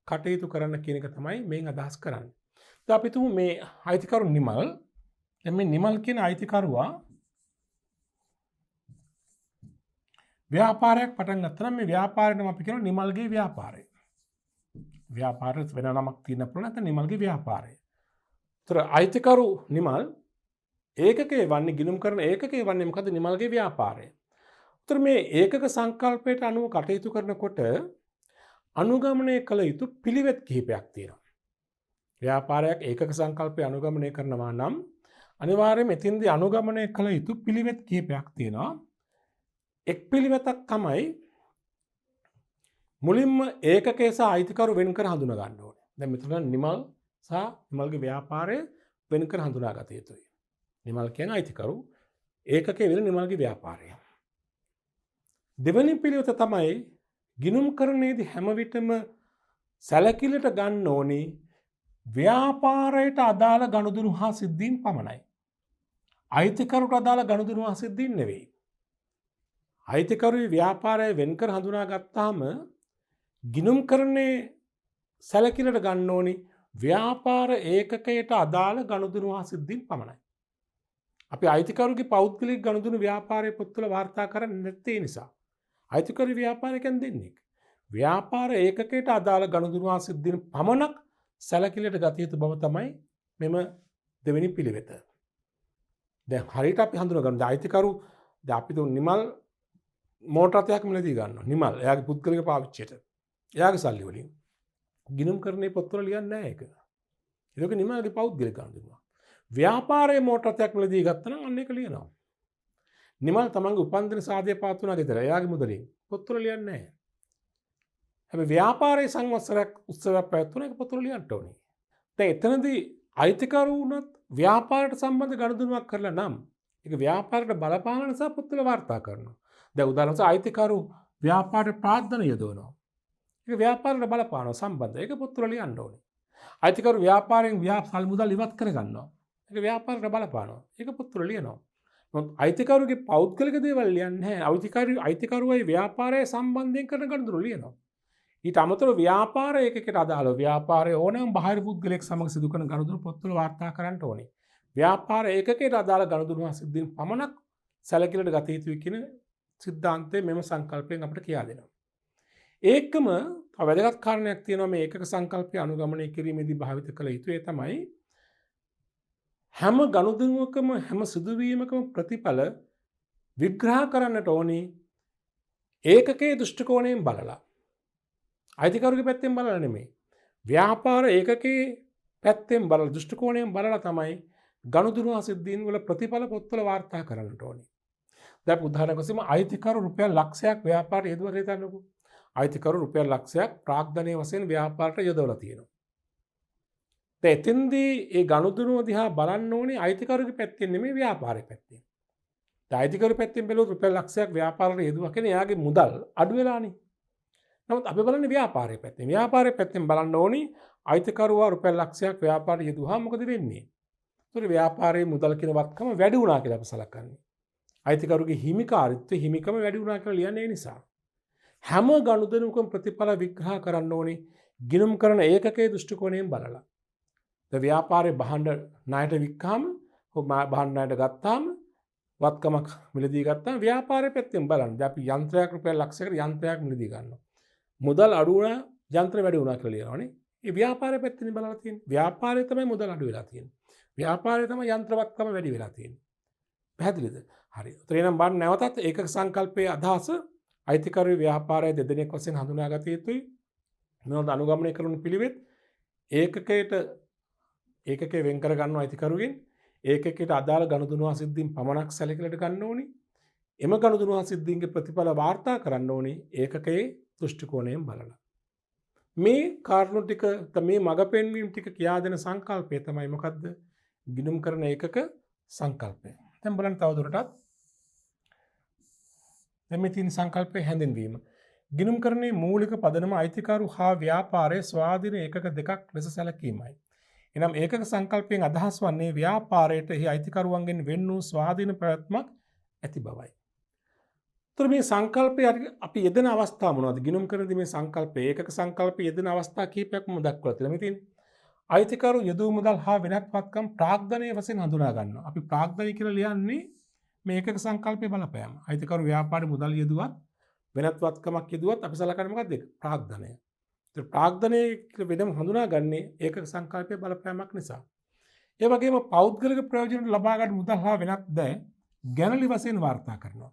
[SPEAKER 1] කටයුතු කරන්න කියන එක තමයි මේන් අදහස් කරන්නේ. දැන් අපි තුමු මේ අයිතිකරු නිමල්. දැන් මේ නිමල් කියන අයිතිකරුවා ව්‍යාපාරයක් පටන් ගත්තා නම් මේ ව්‍යාපාරෙටම අපි කියනවා නිමල්ගේ ව්‍යාපාරය. ව්‍යාපාරය වෙන නමක් තියෙන්න පුළුවන් නැත්නම් නිමල්ගේ ව්‍යාපාරය. ඒතර අයිතිකරු නිමල් ඒකකයේ වන්නේ ගිණුම් කරන ඒකකයේ වන්නේ මොකද නිමල්ගේ ව්‍යාපාරය. ඒතර මේ ඒකක සංකල්පයට අනුව කටයුතු කරනකොට අනුගමනය කළ යුතු පිළිවෙත් කිහිපයක් තියෙනවා. ව්‍යාපාරයක් ඒකක සංකල්පය අනුගමනය කරනවා නම් අනිවාර්යයෙන් මෙතෙන්දී අනුගමනය කළ යුතු පිළිවෙත් කිහිපයක් තියෙනවා. එක් පිළිවෙතක් තමයි මුලින්ම ඒකකයේ සහ අයිතිකරු වෙන් කර හඳුනා ගන්න ඕනේ. දැන් මෙතන නිමල් සහ නිමල්ගේ ව්‍යාපාරය වෙන් කර හඳුනා ගත යුතුයි. නිමල් කියන්නේ අයිතිකරු, ඒකකයේ වෙන නිමල්ගේ ව්‍යාපාරය. දෙවෙනි පිළිවෙත තමයි ගිණුම්කරණයේදී හැම විටම සැලකිල්ලට ගන්න ඕනේ ව්‍යාපාරයට අදාළ ගනුදෙනු හා සිද්ධීන් පමණයි. අයිතිකරුට අදාළ ගනුදෙනු හා සිද්ධීන් නෙවෙයි. අයිතිකරුයි ව්‍යාපාරය වෙන් කර හඳුනා ගත්තාම ගිණුම්කරණයේ සැලකිල්ලට ගන්න ඕනේ ව්‍යාපාර ඒකකයට අදාළ ගනුදෙනු හා සිද්ධීන් පමණයි. අපි අයිතිකරුගේ පෞද්ගලික ගනුදෙනු ව්‍යාපාරයේ පොත්වල වාර්තා කරන්නේ නැත්තේ නිසා. අයිතිකරු ව්‍යාපාරිකයන් දෙන්නේ. ව්‍යාපාර ඒකකයට අදාළ ගනුදෙනු හා සිද්ධීන් පමණක් සැලකිල්ලට ගත යුතු බව තමයි මෙම දෙවෙනි පිළිවෙත. දැන් හරියට අපි හඳුනා ගන්න. අයිතිකරු දැන් අපි දුන් නිමල් මෝටර රථයක් මිලදී ගන්නවා. නිමල් එයාගේ පුද්ගලික පාවිච්චියට. එයාගේ සල්ලි වලින්. ගිණුම්කරණයේ පොත්වල ලියන්නේ නැහැ ඒක. ඒක නිමල්ගේ පෞද්ගලික ගනුදෙනුවක්. ව්‍යාපාරයේ මෝටර රථයක් මිලදී ගත්තා නම් අන්න ඒක ලියනවා. නිමල් තමන්ගේ උපන්දින සාදය පාත්තුනා ගෙදර. එයාගේ මුදලින්. පොත්වල ලියන්නේ නැහැ. හැබැයි ව්‍යාපාරයේ සංවත්සරයක් උත්සවයක් පැවැත්වුණා ඒක පොත්වල ලියන්න ඕනේ. දැන් එතනදී අයිතිකරු වුණත් ව්‍යාපාරයට සම්බන්ධ ගනුදෙනුවක් කරලා නම් ඒක ව්‍යාපාරයට බලපාන නිසා පොත්වල වාර්තා කරනවා. දැන් උදාහරණයක් අයිතිකරු ව්‍යාපාරයට ප්‍රාර්ථනා යොදවනවා. ඒක ව්‍යාපාරයට බලපාන සම්බන්ධ. ඒක පොත්වල ලියන්න ඕනේ. අයිතිකරු ව්‍යාපාරයෙන් සල් මුදල් ඉවත් කර ගන්නවා. ඒක ව්‍යාපාරයට බලපානවා. ඒක පොත්වල ලියනවා. මොකද අයිතිකරුගේ පෞද්ගලික දේවල් ලියන්නේ නැහැ. අයිතිකරුවයි ව්යාපාරයේ සම්බන්ධයෙන් කරන ගනුදෙනු ලියනවා. ඊට අමතරව ව්‍යාපාර ඒකකට අදාළව ව්යාපාරයේ ඕනෑම බාහිර පුද්ගලයෙක් සමග සිදු කරන ගනුදෙනු පොත්වල වාර්තා කරන්න ඕනේ. ව්‍යාපාර ඒකකයට අදාළ ගනුදෙනු හා සිද්ධීන් පමණක් සැලකිල්ලට ගත යුතුයි කියන සිද්ධාන්තය මෙම සංකල්පයෙන් අපිට කියා දෙනවා. ඒකම වැදගත් කාරණයක් තියෙනවා මේ ඒකක සංකල්පය අනුගමනය කිරීමේදී භාවිත කළ යුතු ඒ තමයි හැම ගනුදෙනුවකම හැම සිදුවීමකම ප්‍රතිඵල විග්‍රහ කරන්නට ඕනේ ඒකකයේ දෘෂ්ටි කෝණයෙන් බලලා. අයිතිකරුගේ පැත්තෙන් බලලා නෙමෙයි. ව්‍යාපාර ඒකකයේ පැත්තෙන් බලලා දෘෂ්ටි කෝණයෙන් බලලා තමයි ගනුදෙනු හා සිද්ධීන් වල ප්‍රතිඵල පොත්වල වාර්තා කරන්නට ඕනේ. දැන් උදාහරණයක් වශයෙන් අයිතිකරු රුපියල් ලක්ෂයක් ව්‍යාපාරය යොදවලා හිතන්නකෝ. අයිතිකරු රුපියල් ලක්ෂයක් ප්‍රාග්ධනීය වශයෙන් ව්‍යාපාරයට යොදවලා තියෙනවා. දැන් එතෙන්දී ඒ ගනුදෙනුව දිහා බලන්න ඕනේ අයිතිකරුගේ පැත්තෙන් නෙමෙයි ව්‍යාපාරයේ පැත්තෙන්. දැන් අයිතිකරු පැත්තෙන් බැලුවොත් රුපියල් ලක්ෂයක් ව්‍යාපාරයට යොදවුවා කියන්නේ එයාගේ මුදල් අඩු වෙලානේ. නමුත් අපි බලන්නේ ව්‍යාපාරයේ පැත්තෙන්. ව්යාපාරයේ පැත්තෙන් බලන්න ඕනේ අයිතිකරුවා රුපියල් ලක්ෂයක් ව්‍යාපාරයට යොදවුවා මොකද වෙන්නේ? ඒතර ව්‍යාපාරයේ මුදල් කියන වත්කම වැඩි වුණා කියලා අපි සලකන්නේ. අයිතිකරුගේ හිමිකාරීත්වය හිමිකම වැඩි වුණා කියලා ලියන්නේ ඒ නිසා. හැම ගනුදෙනුවකම ප්‍රතිඵල විග්‍රහ කරන්න ඕනේ ගිණුම් කරන ඒකකයේ දෘෂ්ටි කෝණයෙන් බලලා. ද ව්‍යාපාරයේ භාණ්ඩ ණයට වික්කාම භාණ්ඩ ණයට ගත්තාම වත්කමක් මිලදී ගත්තාම ව්‍යාපාරයේ පැත්තෙන් බලන්න. දැන් අපි යන්ත්‍රයක් රුපියල් ලක්ෂයකට යන්ත්‍රයක් මිලදී ගන්නවා. මුදල් අඩු වුණා යන්ත්‍ර වැඩි වුණා කියලා ලියනවානේ. ඒ ව්යාපාරයේ පැත්තෙන් බලලා තියෙන්නේ. ව්‍යාපාරයේ තමයි මුදල් අඩු වෙලා තියෙන්නේ. ව්‍යාපාරයේ තමයි යන්ත්‍රවත්කම වැඩි වෙලා තියෙන්නේ. පැහැදිලිද? හරි. ඒතර එනම් බලන්න නැවතත් ඒකක සංකල්පයේ අදහස අයිතිකරු ව්‍යාපාරයේ දෙදෙනෙක් වශයෙන් හඳුනාගත යුතුයි. මොනවද අනුගමනය කරන පිළිවෙත් ඒකකයේ වෙන් කර ගන්නවා අයිතිකරුගෙන් ඒකකයට අදාළ ගනුදෙනු හා සිද්ධීන් පමණක් සැලකිල්ලට ගන්න ඕනේ. එම ගනුදෙනු හා සිද්ධීන්ගේ ප්‍රතිඵල වාර්තා කරන්න ඕනේ ඒකකයේ දෘෂ්ටි කෝණයෙන් බලලා. මේ කාරණු ටික මේ මඟ පෙන්වීම ටික කියා දෙන සංකල්පය තමයි මොකද්ද? ගිණුම් කරන ඒකක සංකල්පය. දැන් බලන්න තවදුරටත් මේ තියෙන සංකල්පයේ හැඳින්වීම. ගිණුම්කරණයේ මූලික පදනම අයිතිකරු හා ව්‍යාපාරයේ ස්වාධීන ඒකක දෙකක් ලෙස සැලකීමයි. එනම් ඒකක සංකල්පයෙන් අදහස් වන්නේ ව්‍යාපාරයට එහි අයිතිකරුවන්ගෙන් වෙන් වූ ස්වාධීන ප්‍රවැත්මක් ඇති බවයි. ඒතර මේ සංකල්පය අපි යෙදෙන අවස්ථා මොනවද? ගිණුම්කරණදී මේ සංකල්පය ඒකක සංකල්පය යෙදෙන අවස්ථා කිහිපයක්ම දක්වලා තියෙනවා. මේ තියෙන්නේ අයිතිකරු යොදු මුදල් හා වෙනත් වත්කම් ප්‍රාග්ධනීය වශයෙන් හඳුනා ගන්නවා. අපි ප්‍රාග්ධනීය කියලා ලියන්නේ මේ ඒකක සංකල්පයේ බලපෑම. අයිතිකරු ව්‍යාපාරේ මුදල් යෙදුවත් වෙනත් වත්කමක් යෙදුවත් අපි සලකන්නේ මොකක්ද? ප්‍රාග්ධනය. ප්‍රාග්ධනය වෙනම හඳුනාගන්නේ ඒකක සංකල්පයේ බලපෑමක් නිසා. ඒ වගේම පෞද්ගලික ප්‍රයෝජන ලබා ගන්න මුදල් හා වෙනත් දෑ ගැනලි වශයෙන් වාර්තා කරනවා.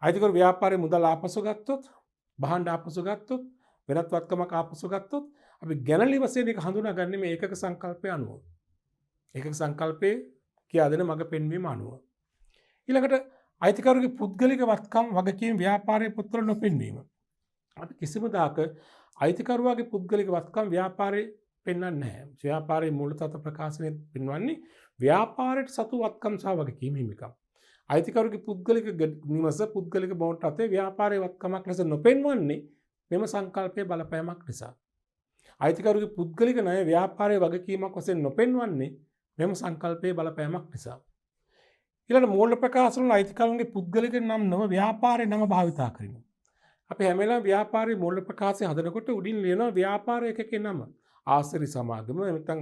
[SPEAKER 1] අයිතිකරු ව්‍යාපාරයේ මුදල් ආපසු ගත්තොත්, භාණ්ඩ ආපසු ගත්තොත්, වෙනත් වත්කමක් ආපසු ගත්තොත් අපි ගැනලි වශයෙන් ඒක හඳුනාගන්නේ මේ ඒකක සංකල්පය අනුව. ඒකක සංකල්පයේ කියා දෙන මඟ පෙන්වීම අනුව. ඊළඟට අයිතිකරුගේ පුද්ගලික වත්කම් වගකීම් ව්‍යාපාරයේ පොත්වල නොපෙන්වීම. අපි කිසිම දාක අයිතිකරුවාගේ පුද්ගලික වත්කම් ව්‍යාපාරයේ පෙන්වන්නේ නැහැ. ව්‍යාපාරයේ මූලතත්ත්ව ප්‍රකාශනයේ පෙන්වන්නේ ව්‍යාපාරයට සතු වත්කම් සහ වගකීම් හිමිකම්. අයිතිකරුගේ පුද්ගලික නිවස පුද්ගලික බෝන්ඩ් අතේ ව්‍යාපාරයේ වත්කමක් ලෙස නොපෙන්වන්නේ මෙම සංකල්පයේ බලපෑමක් නිසා. අයිතිකරුගේ පුද්ගලික ණය ව්‍යාපාරයේ වගකීමක් වශයෙන් නොපෙන්වන්නේ මෙම සංකල්පයේ බලපෑමක් නිසා. ඊළඟ මූල ප්‍රකාශන වල අයිතිකරුන්ගේ පුද්ගලික නම් නොව ව්‍යාපාරයේ නම භාවිතා කරනවා. අපි හැම වෙලාවෙම ව්‍යාපාරයේ මූල ප්‍රකාශය හදනකොට උඩින් ලියනවා ව්‍යාපාර එකකේ නම. ආශ්‍රි සමාගම නැත්නම්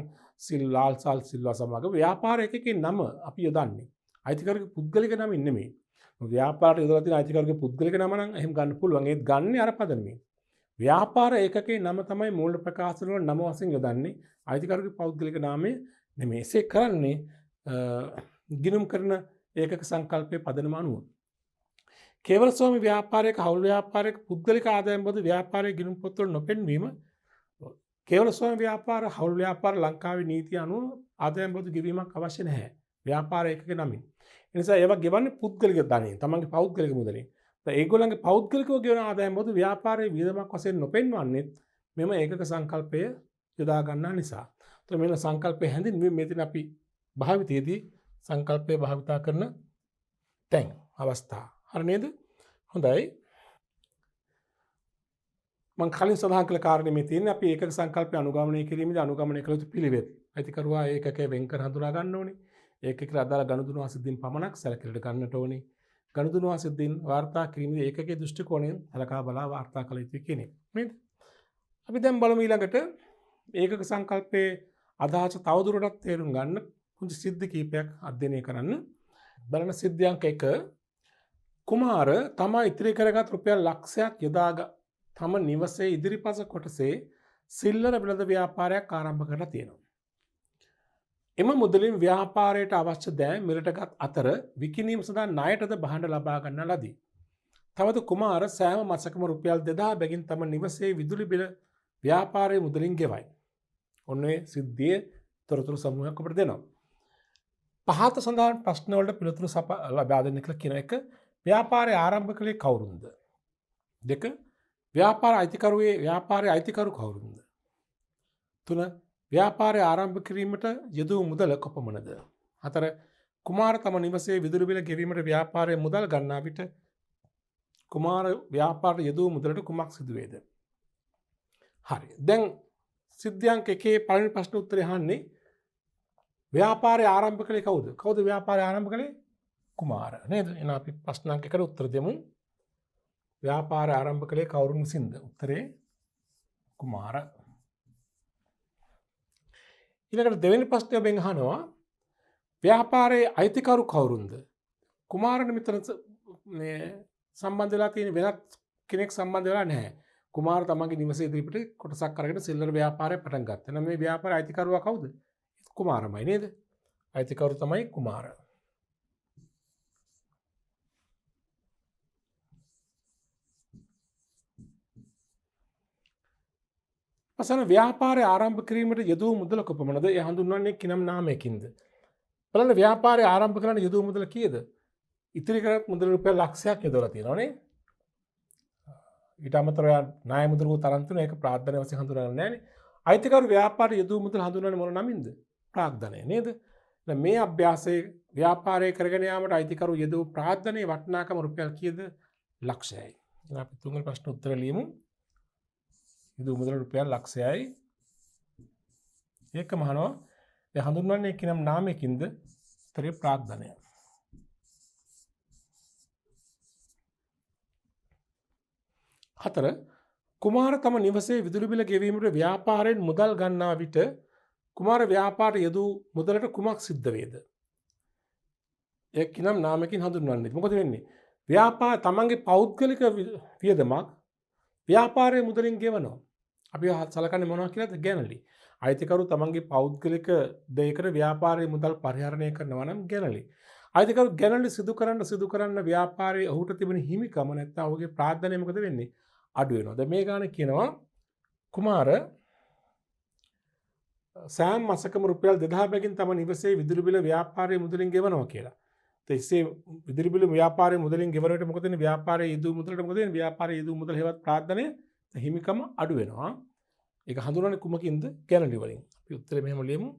[SPEAKER 1] ලාල්සල් සිල්වා සමාගම ව්‍යාපාර එකකේ නම අපි යොදන්නේ. අයිතිකරුගේ පුද්ගලික නමින් නෙමෙයි. ව්‍යාපාරයට යොදලා තියෙන අයිතිකරුගේ පුද්ගලික නම නම් එහෙම ගන්න පුළුවන්. ඒත් ගන්න අර පදනමෙන්. ව්‍යාපාර ඒකකේ නම තමයි මූල ප්‍රකාශන වල නම වශයෙන් යොදන්නේ. අයිතිකරුගේ පෞද්ගලික නාමය නෙමෙයි. එසේ කරන්නේ ගිණුම් කරන ඒකක සංකල්පයේ පදනම අනුව. කේවල ස්වාමි ව්‍යාපාරයක හවුල් ව්‍යාපාරයක පුද්ගලික ආදායම් බදු ව්යාපාරයේ ගිණුම් පොත්වල නොපෙන්වීම කේවල ස්වාමි ව්‍යාපාර හවුල් ව්‍යාපාර ලංකාවේ නීතිය අනුව ආදායම් බදු ගෙවීමක් අවශ්‍ය නැහැ. ව්‍යාපාර ඒකක නමින්. ඒ නිසා ඒවා ගෙවන්නේ පුද්ගලික ධනෙන්, තමන්ගේ පෞද්ගලික මුදලින්. ඒගොල්ලන්ගේ පෞද්ගලිකව ගෙවන ආදායම් බදු ව්‍යාපාරයේ වියදමක් වශයෙන් නොපෙන්වන්නේ මෙම ඒකක සංකල්පය යොදා ගන්නා නිසා. ඒතර මෙන්න සංකල්පය හැඳින්වීම මෙතන අපි භාවිතයේදී සංකල්පය භාවිතා කරන තැන් අවස්ථා. හරි නේද? හොඳයි. මම කලින් සඳහන් කළ කාරණේ මේ තියෙන්නේ අපි ඒකක සංකල්පය අනුගමනය කිරීමේදී අනුගමනය කළ යුතු පිළිවෙත්. අයිතිකරුවා ඒකකයේ වෙන් කර හඳුනා ගන්න ඕනේ. ඒකකට අදාළ ගනුදෙනු අසිද්ධීන් පමණක් සැලකිලිට ගන්නට ඕනේ. ගනුදෙනු අසිද්ධීන් වාර්තා කිරීමේදී ඒකකයේ දෘෂ්ටි කෝණයෙන් සලකා බලා වාර්තා කළ යුතුයි කියන එක. නේද? අපි දැන් බලමු ඊළඟට ඒකක සංකල්පයේ අදහස තවදුරටත් තේරුම් ගන්න පුංචි සිද්ධි කීපයක් අධ්‍යයනය කරන්න. බලන සිද්ධියංක 1 කුමාර තමා ඉතිරි කරගත් රුපියල් ලක්ෂයක් යොදා තම නිවසේ ඉදිරිපස කොටසේ සිල්ලර වෙළඳ ව්‍යාපාරයක් ආරම්භ කරලා තියෙනවා. එම මුදලින් ව්‍යාපාරයට අවශ්‍ය දෑ මිලටගත් අතර විකිණීම සඳහා ණයටද භාණ්ඩ ලබා ගන්නා ලදී. තවද කුමාර සෑම මාසකම රුපියල් 2000 බැගින් තම නිවසේ විදුලි බිල ව්‍යාපාරයේ මුදලින් ගෙවයි. ඔන්නේ සිද්ධියේ තොරතුරු සමූහයක් අපිට දෙනවා. පහත සඳහන් ප්‍රශ්න වලට පිළිතුරු ලබා දෙන්න කියලා කියන එක ව්‍යාපාරය ආරම්භ කළේ කවුරුන්ද? 2 ව්‍යාපාරයේ අයිතිකරු කවුරුන්ද? 3 ව්‍යාපාරය ආරම්භ කිරීමට යෙදූ මුදල කොපමණද? 4 කුමාර තම නිවසේ විදුලි බිල ගෙවීමට ව්‍යාපාරයේ මුදල් ගන්නා විට කුමාර ව්‍යාපාරයට යෙදූ මුදලට කුමක් සිදු වේද? හරි. දැන් සිද්ධියංක 1 පළවෙනි ප්‍රශ්න උත්තරය අහන්නේ ව්‍යාපාරය ආරම්භ කළේ කවුද? කවුද ව්‍යාපාරය ආරම්භ කළේ? කුමාර නේද? එහෙනම් අපි ප්‍රශ්න අංක 1ට උත්තර දෙමු. ව්‍යාපාරය ආරම්භ කළේ කවුරුන් විසින්ද? උත්තරේ කුමාර. ඊළඟට දෙවෙනි ප්‍රශ්නය බෙන් අහනවා ව්‍යාපාරයේ අයිතිකරු කවුරුන්ද? කුමාරට මෙතන මේ සම්බන්ධ වෙලා තියෙන වෙනත් කෙනෙක් සම්බන්ධ වෙලා නැහැ. කුමාර තමන්ගේ නිවසේ ඉදිරිපිට කොටසක් අරගෙන සිල්ලර ව්‍යාපාරය පටන් ගත්තා. එහෙනම් මේ ව්‍යාපාරයේ අයිතිකරුවා කවුද? කුමාරමයි නේද? අයිතිකරු තමයි කුමාර. පසන ව්‍යාපාරය ආරම්භ කිරීමට යෙදූ මුදල කොපමණද? ඒ හඳුන්වන්නේ කිනම් නාමයකින්ද? බලන්න ව්යාපාරය ආරම්භ කරන්න යෙදූ මුදල කීයද? ඉතිරි කරත් මුදල රුපියල් ලක්ෂයක් යොදවලා තියෙනවා නේ. ඊට අමතරව ණය මුදල තරම් තුන ඒක ප්‍රාග්ධනය වශයෙන් හඳුන්වන්නේ නැහැනේ. අයිතිකරු ව්‍යාපාරයේ යෙදූ මුදල හඳුන්වන්නේ මොන නමින්ද? ප්‍රාග්ධනය නේද? මේ අභ්‍යාසයේ ව්‍යාපාරය කරගෙන යාමට අයිතිකරු යෙදූ ප්‍රාග්ධනයේ වටිනාකම රුපියල් කීයද? ලක්ෂයයි. එහෙනම් අපි තුන්වෙනි ප්‍රශ්න උත්තර ලියමු. යෙදූ මුදල රුපියල් ලක්ෂයයි. ඒකම අහනවා ඒ හඳුන්වන්නේ කිනම් නාමයකින්ද? උත්තරේ ප්‍රාග්ධනය. 4 කුමාර තම නිවසේ විදුලි බිල ගෙවීමට ව්‍යාපාරයෙන් මුදල් ගන්නා විට කුමාර ව්‍යාපාරයට යෙදූ මුදලට කුමක් සිද්ධ වේද? ඒ කිනම් නාමයකින් හඳුන්වන්නේ. මොකද වෙන්නේ? තමන්ගේ පෞද්ගලික වියදමක් ව්‍යාපාරයේ මුදලින් ගෙවනවා. අපි සලකන්නේ මොනවා කියලාද? ගැනලි. අයිතිකරු තමන්ගේ පෞද්ගලික දෙයකට ව්‍යාපාරයේ මුදල් පරිහරණය කරනවා නම් ගැනලි. අයිතිකරු ගැනලි සිදු කරන්න ව්‍යාපාරයේ ඔහුට තිබෙන හිමිකම නැත්නම් ඔහුගේ ප්‍රාර්ථනය මොකද වෙන්නේ? අඩු වෙනවා. දැන් මේ ගාන කියනවා කුමාර සෑම මාසකම රුපියල් 2000කින් තම නිවසේ විදුලි බිල ව්‍යාපාරයේ මුදලින් ගෙවනවා කියලා. එසේ විදුලි බිල ව්‍යාපාරයේ මුදලින් ගෙවනකොට මොකද වෙන්නේ? ව්‍යාපාරයේ යෙදූ මුදලට මොකද වෙන්නේ? ව්‍යාපාරයේ යෙදූ මුදල හේවත් ප්‍රාර්ථනය හිමිකම අඩු වෙනවා. ඒක හඳුනන්නේ කුමකින්ද? ගැනලි වලින්. අපි උත්තරේ මෙහෙම ලියමු.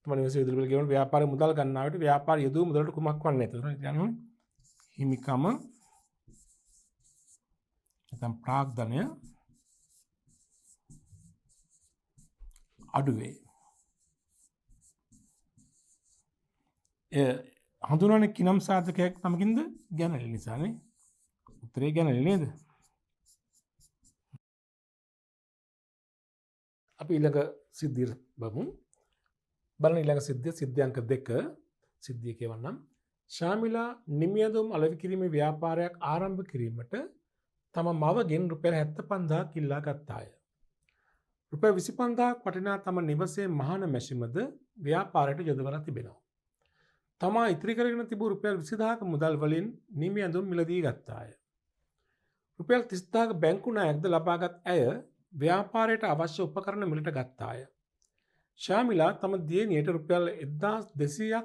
[SPEAKER 1] තම නිවසේ විදුලි බිල ගෙවන ව්‍යාපාරයේ මුදල් ගන්නා විට ව්යාපාරයේ යෙදූ මුදලට කුමක් වන්නේ? එතකොට කියනවා හිමිකම නැත්නම් ප්‍රාර්ථනය අඩුවේ. හඳුනන්නේ කිනම් සාධකයක් තමකින්ද? ගැනලි නිසානේ. උත්තරේ ගැනලි නේද? අපි ඊළඟ සිද්ධිය බලමු. බලන්න ඊළඟ සිද්ධිය සිද්ධි අංක 2 සිද්ධිය කියවන්නම්. ශාමිලා නිමියඳුම් අලෙවි කිරීමේ ව්‍යාපාරයක් ආරම්භ කිරීමට තම මවගෙන් රුපියල් 75000ක් ඉල්ලා ගත්තාය. රුපියල් 25000ක් වටිනා තම නිවසේ මහන මැෂිමද ව්‍යාපාරයට යොදවලා තිබෙනවා. තමා ඉතිරි කරගෙන තිබූ රුපියල් 20000ක මුදල් වලින් නිමියඳුම් මිලදී ගත්තාය. රුපියල් 30000ක බැංකු ණයක්ද ලබාගත් ඇය ව්‍යාපාරයට අවශ්‍ය උපකරණ මිලට ගත්තාය. ශාමිලා තම දියණියට රුපියල් 1200ක්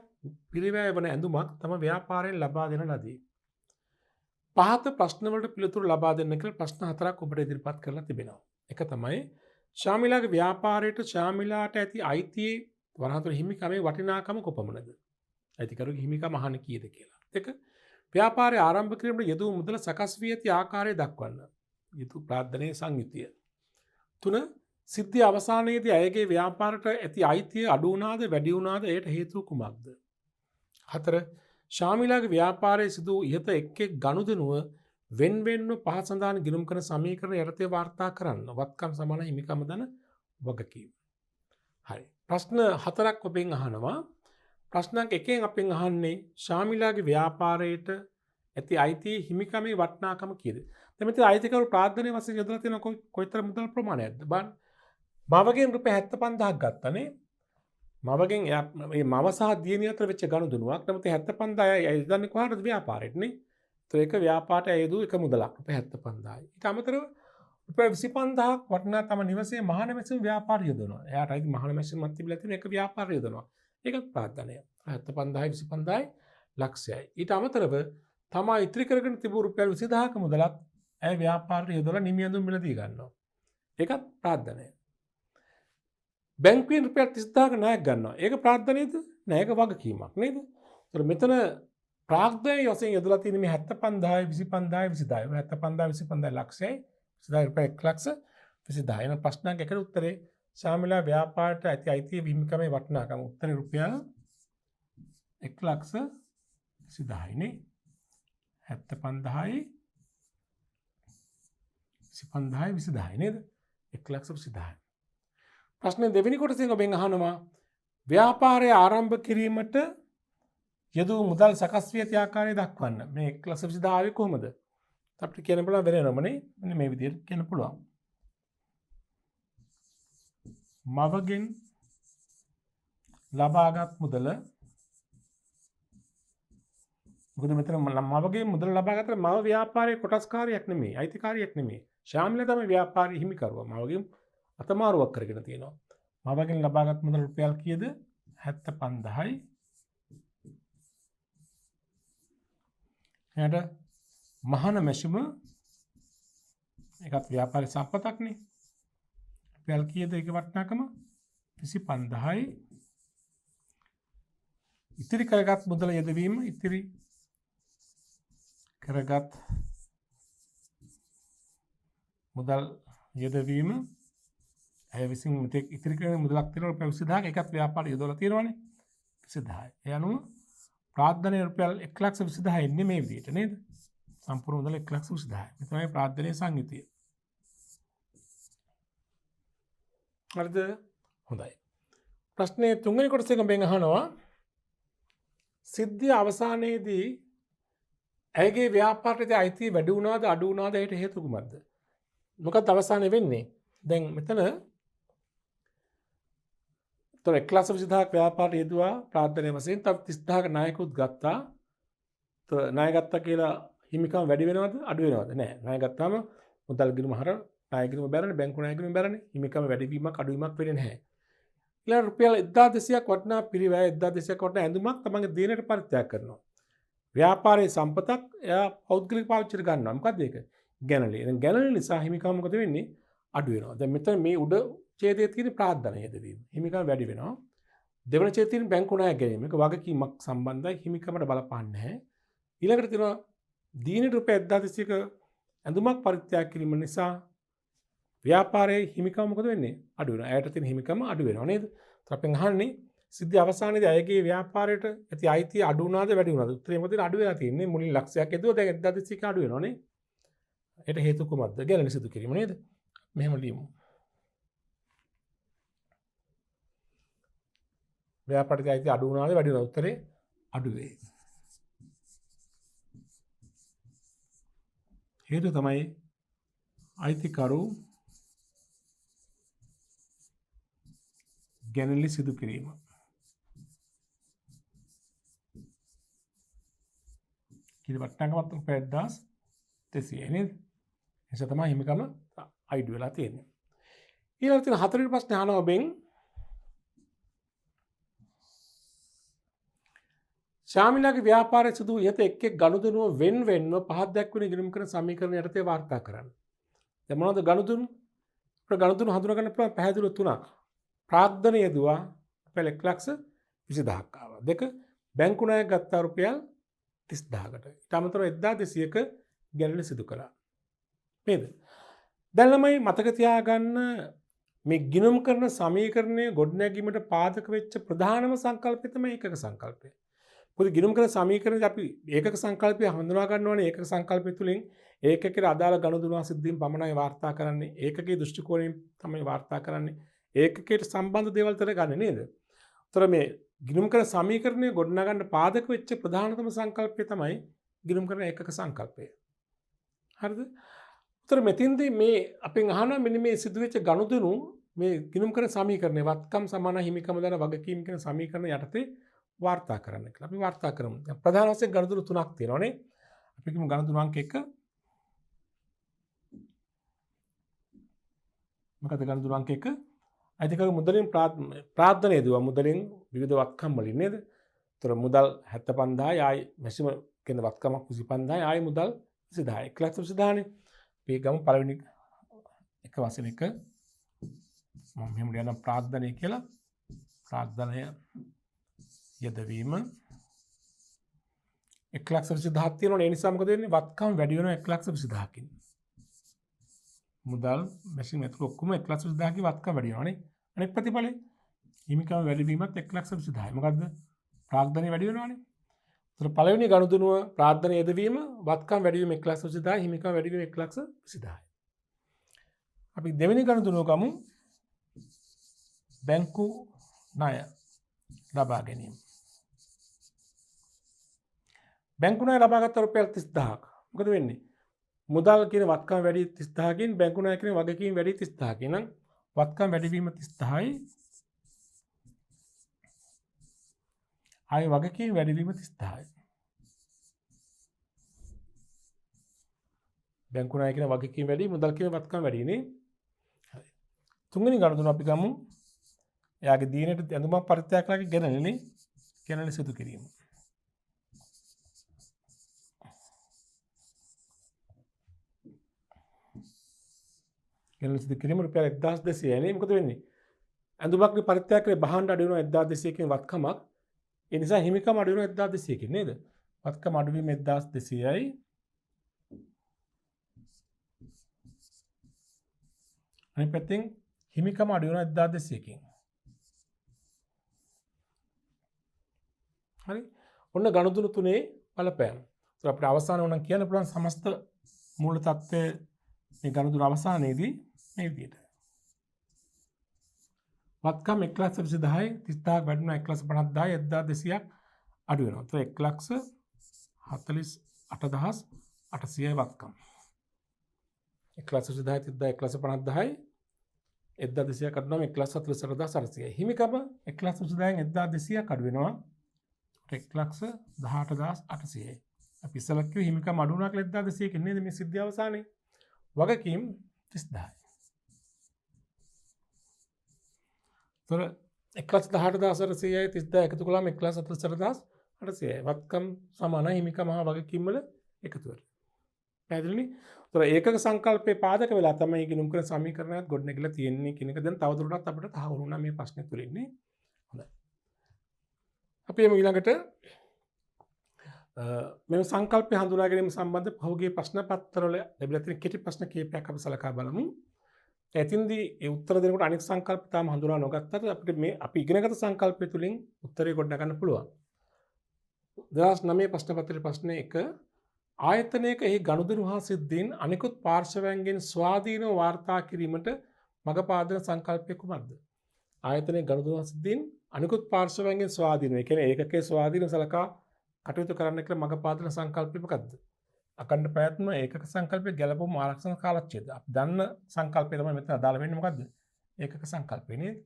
[SPEAKER 1] පිරිවැය වන ඇඳුමක් තම ව්‍යාපාරයෙන් ලබා දෙන ලදී. පහත ප්‍රශ්නවලට පිළිතුරු ලබා දෙන්න කියලා ප්‍රශ්න 4ක් ඔබට ඉදිරිපත් කරලා තිබෙනවා. එක තමයි ශාමිලාගේ ව්‍යාපාරයට ශාමිලාට ඇති අයිතියේ වරහතුරු හිමිකමේ වටිනාකම කොපමණද? අයිතිකරුගේ හිමිකම අහන්න කීයද කියලා. දෙක ව්‍යාපාරය ආරම්භ කිරීමට යෙදූ මුදල සකස් වී ඇති ආකාරය දක්වන්න. යෙදූ ප්‍රාර්ථනයේ සංයුතිය. 3 සිද්ධිය අවසානයේදී ඇයගේ ව්‍යාපාරයට ඇති අයිතිය අඩු වුණාද වැඩි වුණාද එයට හේතුව කුමක්ද? 4 ශාමිලාගේ ව්‍යාපාරයේ සිදු ඉහත එක් ගනුදෙනුව වෙන්වෙන්ව පහ සඳහන් ගිණුම් කරන සමීකරණ යටතේ වාර්තා කරන්න. වත්කම් සමාන හිමිකම දන වගකීම. හරි. ප්‍රශ්න 4ක් ඔබෙන් අහනවා. ප්‍රශ්නයක් 1න් අපෙන් අහන්නේ ශාමිලාගේ ව්‍යාපාරයට ඇති අයිතියේ හිමිකමේ වටිනාකම කීයද? දැන් මෙතන අයිතිකරු ප්‍රාර්ථනීය වශයෙන් යොදලා තියෙන කොයිතර මුදල් ප්‍රමාණයක්ද? බලන්න. මවගෙන් රුපියල් 75000ක් ගත්තනේ. මවගෙන් මේ මව සහ දියණිය අතර වෙච්ච ගනුදෙනුවක්. නමුත් 75000යි අය දන්නේ කොහාටද? ව්‍යාපාරෙට නේ. ඒතර ඒක ව්යාපාරයට අයදු එක මුදලක් රුපියල් 75000යි. ඊට අමතරව රුපියල් 25000ක් වටිනා තම නිවසේ මහාන මැෂින් ව්‍යාපාරය යොදවනවා. එයාට අයිති මහාන මැෂින් මත් තිබිලා තියෙන එක ව්‍යාපාරය යොදවනවා. ඒකත් ප්‍රාර්ථනය. 75000යි 25000යි ලක්ෂයයි. ඊට අමතරව තමා ඉතිරි කරගෙන තිබූ රුපියල් 20000ක මුදලත් ඇය ව්‍යාපාරයට යොදලා නිමියඳුම් මිලදී ගන්නවා. ඒකත් ප්‍රාර්ථනය. බැංකුවෙන් රුපියල් 30000ක ණයක් ගන්නවා. ඒක ප්‍රාර්ථනයේද? නෑ ඒක වගකීමක් නේද? ඒතර මෙතන ප්‍රාර්ථනයේ වශයෙන් යොදලා තියෙන මේ 75000යි 25000යි 20000යි 75000 25000 ලක්ෂයයි 20000 රුපියල් 1,20,000 එන ප්‍රශ්නයක් එකට උත්තරේ ශාමිලා ව්‍යාපාරයට ඇති අයිතිය හිමිකමේ වටිනාකම උත්තරේ රුපියල් 1,20,000 නේ 75000යි 25000යි 20000 නේද 1,20,000. ප්‍රශ්නේ දෙවෙනි කොටසෙන් ඔබෙන් අහනවා ව්‍යාපාරය ආරම්භ කිරීමට යෙදූ මුදල් සකස් වී ඇති ආකාරය දක්වන්න. මේ 1,20,000 ආවේ කොහොමද? අපිට කියන්න පුළුවන් වෙනමනේ. මෙන්න මේ විදිහට කියන්න පුළුවන්. මවගෙන් ලබාගත් මුදල මොකද මෙතන මවගෙන් මුදල ලබාගත්තට මව ව්‍යාපාරයේ කොටස්කාරයක් නෙමෙයි, අයිතිකාරියක් නෙමෙයි. ශාමිලා තමයි ව්‍යාපාරයේ හිමිකරුවා. මවගෙන් අතමාරුවක් කරගෙන තියෙනවා. මවගෙන් ලබාගත් මුදල රුපියල් කීයද? 75000යි. එයාට මහාන මැෂිම ඒකත් ව්‍යාපාර සම්පතක්නේ. රුපියල් කීයද ඒක වටිනාකම? 25000යි. ඉතිරි කරගත් මුදල යෙදවීම ඉතිරි කරගත් මුදල් යෙදවීම ඇය විසින් මෙතෙක් ඉතිරි කරන මුදලක් තියෙනවා රුපියල් 20000ක් ඒකත් ව්‍යාපාර යොදවලා තියෙනවානේ 20000යි. ඒ අනුව ප්‍රාර්ථනීය රුපියල් 1,20,000 එන්නේ මේ විදිහට නේද? සම්පූර්ණ මුදල 1,20,000. මේ තමයි ප්‍රාර්ථනීය සංයුතිය. හරිද? හොඳයි. ප්‍රශ්නේ තුන්වෙනි කොටසෙන් ඔබෙන් අහනවා සිද්ධිය අවසානයේදී ඇයගේ ව්‍යාපාරයේ අයිතිය වැඩි වුණාද අඩු වුණාද ඒට හේතු කුමක්ද? මොකක්ද අවසානයේ වෙන්නේ? දැන් මෙතන තොර 1,20,000ක් ව්‍යාපාරයට යෙදුවා ප්‍රාර්ථනීය වශයෙන්. තව 30,000ක ණයකුත් ගත්තා. ණය ගත්තා කියලා හිමිකම් වැඩි වෙනවද අඩු වෙනවද? නෑ. ණය ගත්තාම මුදල් ගිණුම හර ණය ගිණුම බැරනේ, බැංකු ණය ගිණුම බැරනේ. හිමිකම වැඩිවීමක් අඩුවීමක් වෙන්නේ නැහැ. ඊළඟ රුපියල් 1,200ක් වටිනා පිරිවැය 1,200ක් වටිනා ඇඳුමක් තමන්ගේ දිනයට පරිත්‍යාග කරනවා. ව්‍යාපාරයේ සම්පතක් එයා පෞද්ගලික පාවිච්චියට ගන්නවා. මොකද්ද ඒක? ගැනලි. දැන් ගැනලි නිසා හිමිකම මොකද වෙන්නේ? අඩු වෙනවා. දැන් මෙතන මේ උඩ ඡේදයේ තියෙන ප්‍රාර්ථනා යෙදවීම. හිමිකම වැඩි වෙනවා. දෙවන ඡේදයේ තියෙන බැංකු ණය ගැනීම. මේක වගකීමක් සම්බන්ධයි, හිමිකමට බලපාන්නේ නැහැ. ඊළඟට තියෙනවා දිනට රුපියල් 1,200ක ඇඳුමක් පරිත්‍යාග කිරීම නිසා ව්‍යාපාරයේ හිමිකම මොකද වෙන්නේ? අඩු වෙනවා. ඇයට තියෙන හිමිකම අඩු වෙනවා නේද? අපෙන් අහන්නේ සිද්ධි අවසානයේදී අයගේ ව්‍යාපාරයට ඇති අයිතිය අඩු වුණාද වැඩි වුණාද? උත්තරේ මොකද? අඩු වෙලා තියෙන්නේ. මුලින් ලක්ෂයක් ඇදුවා දැන් 1,200ක අඩු වෙනවනේ. ඒට හේතු කුමක්ද? ගැලණි සිදු කිරීම නේද? මෙහෙම ලියමු. ව්‍යාපාරයට අයිතිය අඩු වුණාද වැඩි වුණාද? උත්තරේ අඩු වේ. හේතුව තමයි අයිතිකරු ගැනලි සිදු කිරීම. කිරි වට්ටාකමත් රුපියල් 1,200 නේද? එසේ තමයි හිමිකම අයිඩු වෙලා තියෙන්නේ. ඊළඟට තියෙන හතරවෙනි ප්‍රශ්නේ අහනවා ඔබෙන් ශාමිලාගේ ව්‍යාපාරයේ සිදු ඉහත එක් එක් ගනුදෙනුව වෙන්වෙන්ව පහත් දැක්වෙන ඉගෙනුම් කරන සමීකරණ යටතේ වාර්තා කරන්න. දැන් මොනවද ගනුදෙනු? අපිට ගනුදෙනු හඳුනා ගන්න පුළුවන් පැහැදිලි තුනක්. ප්‍රාග්ධන යෙදුවා රුපියල් 1,20,000ක් ආවා. දෙක බැංකු ණයක් ගත්තා රුපියල් 30,000කට. ඊට අමතරව 1,200ක ගැනලි සිදු කළා. නේද? දැන් ළමයි මතක තියාගන්න මේ ගිණුම් කරන සමීකරණය ගොඩනැගීමට පාදක වෙච්ච ප්‍රධානම සංකල්පය තමයි ඒකක සංකල්පය. මොකද ගිණුම් කරන සමීකරණයේදී අපි ඒකක සංකල්පය හඳුනා ගන්න ඕනේ. ඒකක සංකල්පය තුලින් ඒකකයේ අදාළ ගනුදෙනු සිද්ධීන් පමණයි වාර්තා කරන්නේ. ඒකකයේ දෘෂ්ටි කෝණයෙන් තමයි වාර්තා කරන්නේ. ඒකකයට සම්බන්ධ දේවල් තර ගන්න නේද? උතර මේ ගිණුම් කරන සමීකරණය ගොඩනගන්න පාදක වෙච්ච ප්‍රධානතම සංකල්පය තමයි ගිණුම් කරන ඒකක සංකල්පය. හරිද? උතර මෙතින්දී මේ අපෙන් අහනවා මෙන්න මේ සිදුවෙච්ච ගනුදෙනු මේ ගිණුම් කරන සමීකරණය වත්කම් සමාන හිමිකම දන වගකීම් කියන සමීකරණ යටතේ වාර්තා කරන්න කියලා. අපි වාර්තා කරමු. දැන් ප්‍රධාන වශයෙන් ගනුදෙනු තුනක් තියෙනවානේ. අපි කියමු ගනුදෙනු අංක 1. මොකද ගනුදෙනු අංක 1? අයිතිකරු මුදලින් ප්‍රාර්ථනය දුවා මුදලින් විවිධ වත්කම් වලින් නේද? ඒතර මුදල් 75,000යි ආයි මැසිම කියන වත්කමක් 25,000යි ආයි මුදල් 20000යි 1,20,000නේ. අපි ගමු පළවෙනි එක වශයෙන් එක මම මෙහෙම ලියනම් ප්‍රාර්ථනය කියලා. ප්‍රාර්ථනය යෙදවීම 1,20,000ක් තියෙනවනේ. ඒ නිසා මොකද වෙන්නේ? වත්කම් වැඩි වෙනවා 1,20,000කින්. මුදල් මැසිම ඇතුළු ඔක්කොම 1,20,000කින් වත්කම් වැඩි වෙනවානේ. අනෙක් ප්‍රතිඵලය හිමිකම වැඩි වීමත් 1,20,000යි. මොකද්ද? ප්‍රාග්ධනය වැඩි වෙනවානේ. ඒතර පළවෙනි ගනුදෙනුව ප්‍රාග්ධනය යෙදවීම වත්කම් වැඩි වීම 1,20,000යි, හිමිකම වැඩි වීම 1,20,000යි. අපි දෙවෙනි ගනුදෙනුව ගමු. බැංකු ණය ලබා ගැනීම. බැංකු ණය ලබා ගත්ත රුපියල් 30,000ක්. මොකද වෙන්නේ? මුදල් කියන වත්කම් වැඩි 30,000කින් බැංකු ණය කියන වගකීම් වැඩි 30,000කින් නම් වත්කම් වැඩිවීම 30,000යි ආයි වගකීම් වැඩිවීම 30,000යි. බැංකු ණය කියන වගකීම් වැඩි මුදල් කියන වත්කම් වැඩි නේ. හරි. තුන්වෙනි ගනුදෙනුව අපි ගමු. එයාගේ දීනට ඇඳුමක් පරිත්‍යාග කළාගේ ගැනනේ. ගැනනේ සිදු කිරීම. ගැනනේ සිදු කිරීම රුපියල් 1,200යි නේ. මොකද වෙන්නේ? ඇඳුමක්ගේ පරිත්‍යාග කරේ බහන්න අඩු වෙනවා 1,200කින් වත්කමක්. ඒ නිසා හිමිකම අඩු වෙනවා 1,200කින් නේද? වත්කම අඩු වීම 1,200යි. අනිත් පැත්තෙන් හිමිකම අඩු වෙනවා 1,200කින්. හරි. ඔන්න ගනුදෙනු තුනේ බලපෑම. ඒත් අපිට අවසානයේ උනම් කියන්න පුළුවන් සමස්ත මූල තත්ත්වය මේ ගනුදෙනු අවසානයේදී මේ විදිහට. වත්කම් 1,20,000යි 30,000ක් වැඩිනවා 1,50,000යි 1,200ක් අඩු වෙනවා. ඒත් 1,48,800යි වත්කම්. 1,20,000යි 1,50,000යි 1200 කඩනවා 1,44,800. හිමිකම 1,40,200 කඩ වෙනවා 1,18,800. අපි ඉස්සෙල්ලා කිව්ව හිමිකම අඩු වුණා කියලා 1,200 කින් නේද මේ සිද්ධිය අවසානයේ. වගකීම් 30000යි. තොර 1,18,400යි 30000 එකතු කළාම 1,44,800යි. වත්කම් සමාන හිමිකම හා වගකීම් වල එකතු වෙලා. පැහැදිලිනේ? තොර ඒකක සංකල්පේ පාදක වෙලා තමයි ගිණුම් කරන සමීකරණයත් ගොඩනැගිලා තියෙන්නේ කියන එක දැන් තවදුරටත් අපිට තහවුරු වුණා මේ ප්‍රශ්නේ තුලින් නේ. හොඳයි. අපි එමු ඊළඟට මේ සංකල්පය හඳුනා ගැනීම සම්බන්ධ පහුගිය ප්‍රශ්න පත්‍රවල ලැබිලා තියෙන කෙටි ප්‍රශ්න කීපයක් අපි සලකා බලමු. එතින්දී ඒ උත්තර දෙනකොට අනිත් සංකල්ප තාම හඳුනා නොගත්තට අපිට මේ අපි ඉගෙනගත්ත සංකල්පය තුලින් උත්තරේ ගොඩනගා ගන්න පුළුවන්. 2009 ප්‍රශ්න පත්‍රයේ ප්‍රශ්නේ 1 ආයතනයක එහි ගනුදෙනු හා සිද්ධීන් අනිකුත් පාර්ශවයන්ගෙන් ස්වාධීනව වාර්තා කිරීමට මඟ පාදන සංකල්පය කුමක්ද? ආයතනයේ ගනුදෙනු හා සිද්ධීන් අනිකුත් පාර්ශවයන්ගෙන් ස්වාධීනව. ඒ කියන්නේ ඒකකයේ ස්වාධීනව සලකා කටයුතු කරන්න කියලා මඟ පාදන සංකල්පය මොකක්ද? අකණ්ඩ ප්‍රයත්න ඒකක සංකල්පයේ ගැළපුම් ආරක්ෂණ කාලච්ඡේද. අපි දන්න සංකල්පය තමයි මෙතන අදාළ වෙන්නේ මොකද්ද? ඒකක සංකල්පය නේද?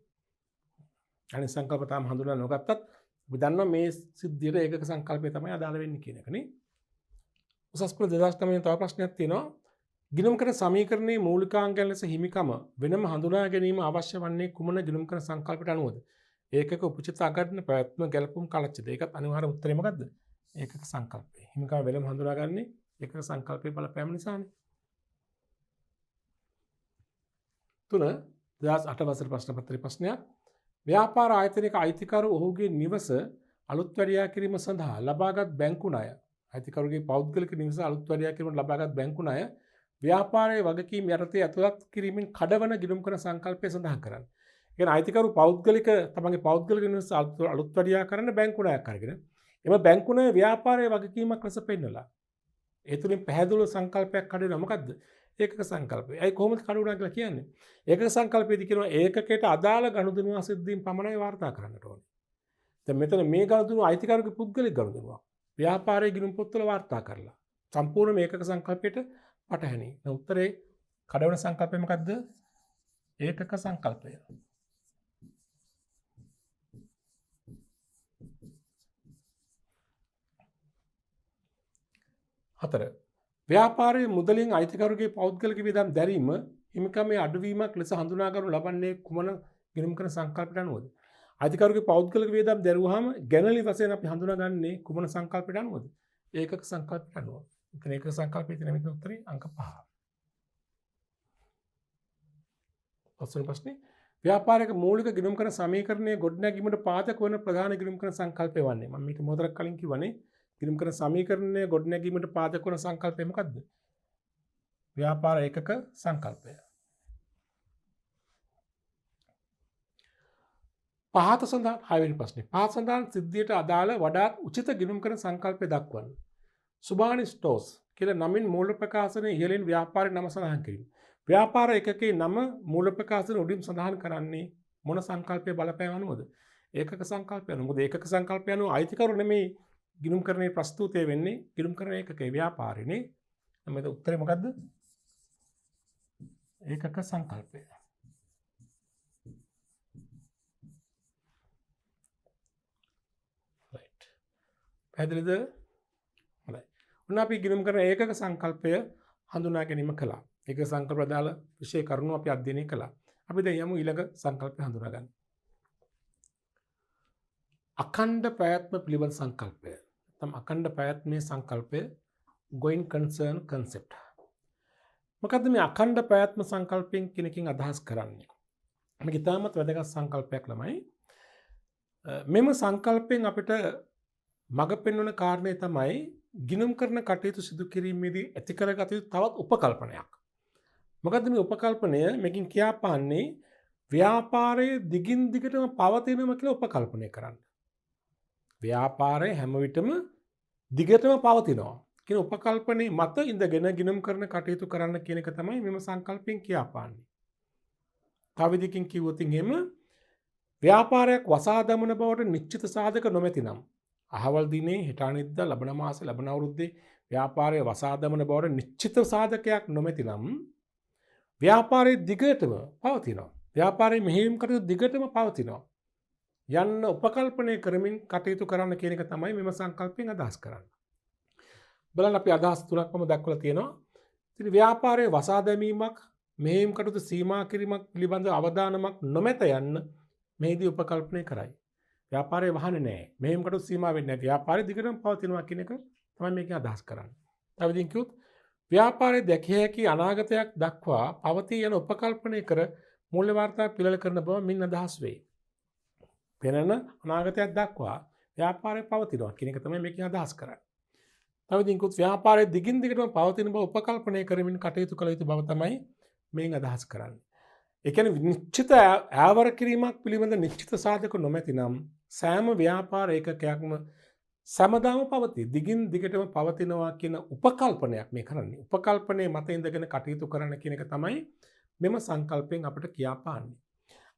[SPEAKER 1] අනිත් සංකල්ප තාම හඳුනා නොගත්තත් අපි දන්නවා මේ සිද්ධියට ඒකක සංකල්පය තමයි අදාළ වෙන්නේ කියන එක නේ. උසස් පෙළ 2009 තව ප්‍රශ්නයක් තියෙනවා. ගිණුම් කරන සමීකරණයේ මූලිකාංගයන් ලෙස හිමිකම වෙනම හඳුනා ගැනීම අවශ්‍ය වන්නේ කුමන ගිණුම් කරන සංකල්පයට අනුවද? ඒකක උපචිත අගටන ප්‍රයත්න ගැළපුම් කාලච්ඡේද. ඒකත් අනිවාර්ය උත්තරේ මොකද්ද? ඒකක සංකල්පය. හිමිකම වෙනම හඳුනාගන්නේ ඒකක සංකල්පයේ බලපෑම නිසානේ. 3 2008 වසර ප්‍රශ්න පත්‍රයේ ප්‍රශ්නයක්. ව්‍යාපාර ආයතනයක අයිතිකරු ඔහුගේ නිවස අලුත් වැඩියා කිරීම සඳහා ලබාගත් බැංකු ණය අයිතිකරුගේ පෞද්ගලික නිවස අලුත් වැඩියා කිරීමට ලබාගත් බැංකු ණය ව්‍යාපාරයේ වගකීම් යටතේ ඇතුළත් කිරීමෙන් කඩවන ගිණුම් කරන සංකල්පය සඳහන් කරන්න. ඒ කියන්නේ අයිතිකරු පෞද්ගලික තමන්ගේ පෞද්ගලික නිවස අලුත් වැඩියා කරන්න බැංකු ණයක් අරගෙන එම බැංකු ණය ව්‍යාපාරයේ වගකීමක් ලෙස පෙන්නලා ඒ තුලින් පැහැදිලි සංකල්පයක් කඩවෙනවා. මොකද්ද? ඒකක සංකල්පය. ඒ කොහොමද කඩවුණා කියලා කියන්නේ? ඒකක සංකල්පයේදී කියනවා ඒකකයට අදාළ ගනුදෙනු සිද්ධීන් පමණයි වාර්තා කරන්නට ඕනේ. දැන් මෙතන මේ ගනුදෙනු අයිතිකාරක පුද්ගලික ගනුදෙනුවක්. ව්‍යාපාරයේ ගිණුම් පොත්වල වාර්තා කරලා. සම්පූර්ණ මේකක සංකල්පයට පටහැනි. දැන් උත්තරේ කඩවන සංකල්පය මොකද්ද? ඒකක සංකල්පය. හතර ව්‍යාපාරයේ මුදලින් අයිතිකරුගේ පෞද්ගලික වියදම් දැරීම හිමිකමේ අඩුවීමක් ලෙස හඳුනා ගන්නු ලබන්නේ කුමන ගිණුම් කරන සංකල්පයට අනුවද? අයිතිකරුගේ පෞද්ගලික වියදම් දැරුවාම ගැනලි වශයෙන් අපි හඳුනාගන්නේ කුමන සංකල්පයට අනුවද? ඒකක සංකල්පයට අනුව. එතන ඒකක සංකල්පයේ තියෙන මෙතන උත්තරේ අංක 5. පස්වෙනි ප්‍රශ්නේ ව්‍යාපාරික මූලික ගිණුම් කරන සමීකරණයේ ගොඩනැගීමට පාදක වන ප්‍රධාන ගිණුම් කරන සංකල්පය වන්නේ. මම මේක මොහොතක් කලින් කිව්වනේ. ගිණුම් කරන සමීකරණයේ ගොඩනැගීමට පාදක වන සංකල්පය මොකද්ද? ව්‍යාපාර ඒකක සංකල්පය. පහත සඳහන් 6 වෙනි ප්‍රශ්නේ. පහත සඳහන් සිද්ධියට අදාළ වඩාත් උචිත ගිණුම් කරන සංකල්පය දක්වන්න. සුභානි ස්ටෝස් කියලා නමින් මූල ප්‍රකාශනයේ ඉහළින් ව්‍යාපාරේ නම සඳහන් කිරීම. ව්‍යාපාර ඒකකයේ නම මූල ප්‍රකාශන උඩින් සඳහන් කරන්නේ මොන සංකල්පයේ බලපෑම අනුවද? ඒකක සංකල්පය අනුව. මොකද ඒකක සංකල්පය අනුව අයිතිකරු නෙමෙයි ගිණුම් කරන්නේ ප්‍රස්තුතය වෙන්නේ ගිණුම් කරන ඒකකයේ ව්‍යාපාරේනේ. මෙතන උත්තරේ මොකද්ද? ඒකක සංකල්පය. right. පැහැදිලිද? හොඳයි. ඔන්න අපි ගිණුම් කරන ඒකක සංකල්පය හඳුනා ගැනීම කළා. ඒක සංකල්ප අදාළ විෂය කරුණු අපි අධ්‍යයනය කළා. අපි දැන් යමු ඊළඟ සංකල්පය හඳුනා ගන්න. අඛණ්ඩ ප්‍රයත්න පිළිබඳ සංකල්පය. තම අඛණ්ඩ ප්‍රයත්නයේ සංකල්පය going concern concept. මොකද්ද මේ අඛණ්ඩ ප්‍රයත්න සංකල්පයෙන් කෙනකින් අදහස් කරන්නේ? මේක ඉතාමත් වැදගත් සංකල්පයක් ළමයි. මෙම සංකල්පයෙන් අපිට මඟ පෙන්වන කාරණේ තමයි ගිණුම් කරන කටයුතු සිදු කිරීමේදී ඇති කරගත යුතු තවත් උපකල්පනයක්. මොකද්ද මේ උපකල්පනය? මේකින් කියාපාන්නේ ව්‍යාපාරයේ දිගින් දිගටම පවතිනම කියලා උපකල්පනය කරන්න. ව්‍යාපාරය හැම විටම දිගටම පවතිනවා කියන උපකල්පනයේ මත ඉඳගෙන ගිණුම් කරන කටයුතු කරන්න කියන එක තමයි මෙම සංකල්පයෙන් කියාපාන්නේ. තව විදිහකින් කිව්වොත් එහෙම ව්‍යාපාරයක් වසා දමන බවට නිශ්චිත සාධක නොමැතිනම් අහවල් දිනේ හෙට අනිද්දා ලබන මාසේ ලබන අවුරුද්දේ ව්‍යාපාරය වසා දමන බවට නිශ්චිත සාධකයක් නොමැතිනම් ව්‍යාපාරයේ දිගටම පවතිනවා. ව්‍යාපාරයේ මෙහෙයුම් කටයුතු දිගටම පවතිනවා. යන්න උපකල්පනය කරමින් කටයුතු කරන්න කියන එක තමයි මෙම සංකල්පයෙන් අදහස් කරන්නේ. බලන්න අපි අදහස් තුනක්ම දක්වලා තියෙනවා. ඉතින් ව්‍යාපාරයේ වසා දැමීමක්, මෙහෙයුම් කටයුතු සීමා කිරීමක් පිළිබඳ අවධානමක් නොමැත යන්න මෙහිදී උපකල්පනය කරයි. ව්‍යාපාරය වහන්නේ නැහැ. මෙහෙයුම් කටයුතු සීමා වෙන්නේ නැහැ. ව්‍යාපාරය දිගටම පවතිනවා කියන එක තමයි මේකෙන් අදහස් කරන්නේ. තව ඉතින් කිව්වොත් ව්‍යාපාරයේ දැකිය හැකි අනාගතයක් දක්වා පවතී යන උපකල්පනය කර මූල්‍ය වාර්තා පිළිල කරන බව මින් අදහස් වේ. පෙනෙන අනාගතයක් දක්වා ව්‍යාපාරය පවතිනවා කියන එක තමයි මේකෙන් අදහස් කරන්නේ. තව ඉතින් කිව්වොත් ව්‍යාපාරයේ දිගින් දිගටම පවතින බව උපකල්පනය කරමින් කටයුතු කළ යුතු බව තමයි මේන් අදහස් කරන්නේ. ඒ කියන්නේ නිශ්චිත ආවර කිරීමක් පිළිබඳ නිශ්චිත සාධක නොමැතිනම් සෑම ව්‍යාපාර ඒකකයක්ම සමදාම පවතී. දිගින් දිගටම පවතිනවා කියන උපකල්පනයක් මේ කරන්නේ. උපකල්පනයේ මත ඉඳගෙන කටයුතු කරන්න කියන එක තමයි මෙම සංකල්පයෙන් අපිට කියා පාන්නේ.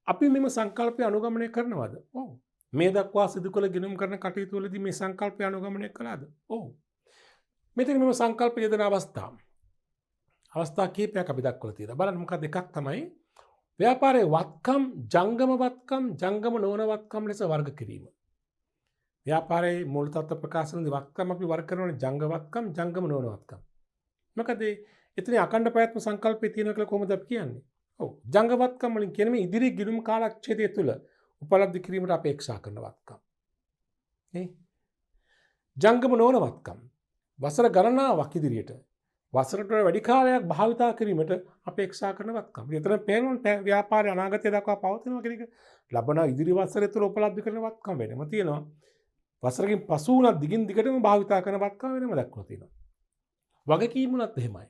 [SPEAKER 1] අපි මෙම සංකල්පය අනුගමනය කරනවද? ඔව්. මේ දක්වා සිදු කළ ගිණුම් කරන කටයුතු වලදී මේ සංකල්පය අනුගමනය කළාද? ඔව්. මෙතන මෙම සංකල්ප යෙදෙන අවස්ථා කීපයක් අපි දක්වලා තියෙනවා. බලන්න මොකක්ද එකක් තමයි ව්‍යාපාරයේ වත්කම්, ජංගම වත්කම්, ජංගම නොවන වත්කම් ලෙස වර්ග කිරීම. ව්‍යාපාරයේ මූල තත්ත්ව ප්‍රකාශනදී වත්කම් අපි වර්ග කරනවානේ ජංග වත්කම්, ජංගම නොවන වත්කම්. මොකද එතන අඛණ්ඩ ප්‍රයත්න සංකල්පය තියෙනවා කියලා කොහොමද අපි කියන්නේ? ඔව්. ජංග වත්කම් වලින් කියන්නේ මේ ඉදිරි ගිණුම් කාලක්ෂේත්‍රය තුළ උපලබ්ධි කිරීමට අපේක්ෂා කරන වත්කම්. නේ? ජංගම නොවන වත්කම්. වසර ගණනාවක් ඉදිරියට වසරට වැඩි කාලයක් භාවිතා කිරීමට අපේක්ෂා කරන වත්කම්. එතන පේනවා ව්‍යාපාරය අනාගතය දක්වා පවතිනවා කියන එක. ලබන ඉදිරි වසරය තුළ උපලබ්ධි කරන වත්කම් වෙනම තියෙනවා. වසරකින් පසු වුණත් දිගින් දිගටම භාවිතා කරන වත්කම් වෙනම දක්වලා තියෙනවා. වගකීම් උනත් එහෙමයි.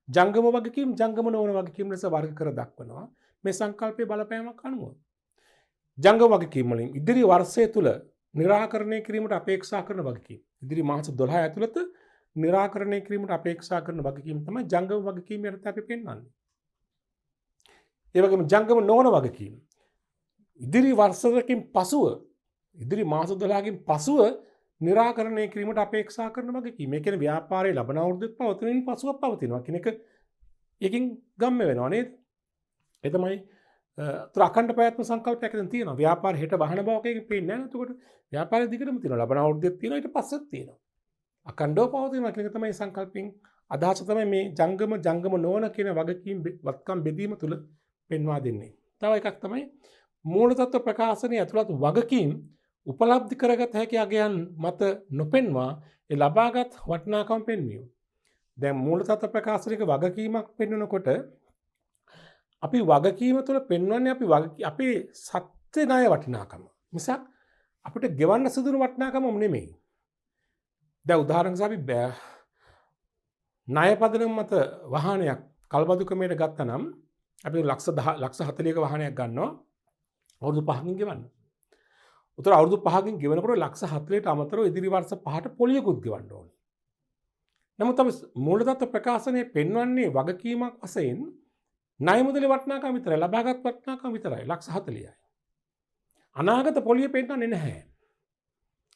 [SPEAKER 1] ජංගම වගකීම්, ජංගම නොවන වගකීම් ලෙස වර්ග කර දක්වනවා මේ සංකල්පයේ බලපෑමක් අනුව. ජංගම වගකීම් වලින් ඉදිරි වර්ෂය තුළ निराකරණය කිරීමට අපේක්ෂා කරන වගකීම්. ඉදිරි මාස 12 ඇතුළත निराකරණය කිරීමට අපේක්ෂා කරන වගකීම් තමයි ජංගම වගකීම් යටතේ අපි පෙන්වන්නේ. ඒ වගේම ජංගම නොවන වගකීම් ඉදිරි වර්ෂයකින් පසුව, ඉදිරි මාස 12කින් පසුව निराකරණය කිරීමට අපේක්ෂා කරන වගකීම්. මේ කියන්නේ ව්‍යාපාරයේ ලබන අවුරුද්දේ පවතිනින් පසුව පවතිනවා කියන එක එකකින් ගම්ම වෙනවා නේද? ඒ තමයි අඛණ්ඩ ප්‍රයත්න සංකල්පයක් දැන් තියෙනවා. ව්‍යාපාර හෙට වහන බවක් එකකින් පේන්නේ නැහැ. එතකොට ව්‍යාපාරය දිගටම තියෙනවා. ලබන අවුරුද්දේ තියෙනවා, ඊට පස්සෙත් තියෙනවා. අඛණ්ඩව පවතිනවා කියන එක තමයි සංකල්පෙන් අදහස තමයි මේ ජංගම නොවන කියන වගකීම් වත්කම් බෙදීම තුළ පෙන්වා දෙන්නේ. තව එකක් තමයි මූල තත්ත්ව ප්‍රකාශනයේ ඇතුළත් වගකීම් උපලබ්ධි කරගත හැකි අගයන් මත නොපෙන්වා ඒ ලබාගත් වටිනාකම පෙන්වීම. දැන් මූල තත්ත්ව ප්‍රකාශනයක වගකීමක් පෙන්වනකොට අපි වගකීම තුළ පෙන්වන්නේ අපේ සත්‍ය ණය වටිනාකම. මිසක් අපිට ගෙවන්න සිදුවන වටිනාකම නෙමෙයි. දැන් උදාහරණයක් අපි ණය පදනම මත වාහනයක් කල්බදු ක්‍රමයට ගත්තා නම් අපි ලක්ෂ 40ක වාහනයක් ගන්නවා අවුරුදු 5කින් ගෙවන්න. උතර අවුරුදු 5කින් ගෙවනකොට ලක්ෂ 40ට අමතරව ඉදිරි වර්ෂ 5ට පොලියකුත් ගෙවන්න ඕනේ. නමුත් අපි මූල තත්ත්ව ප්‍රකාශනයේ පෙන්වන්නේ වගකීමක් වශයෙන් ණය මුදලේ වටිනාකම විතරයි, ලබාගත් වටිනාකම විතරයි ලක්ෂ 40යි. අනාගත පොලිය පෙන්වන්නේ නැහැ.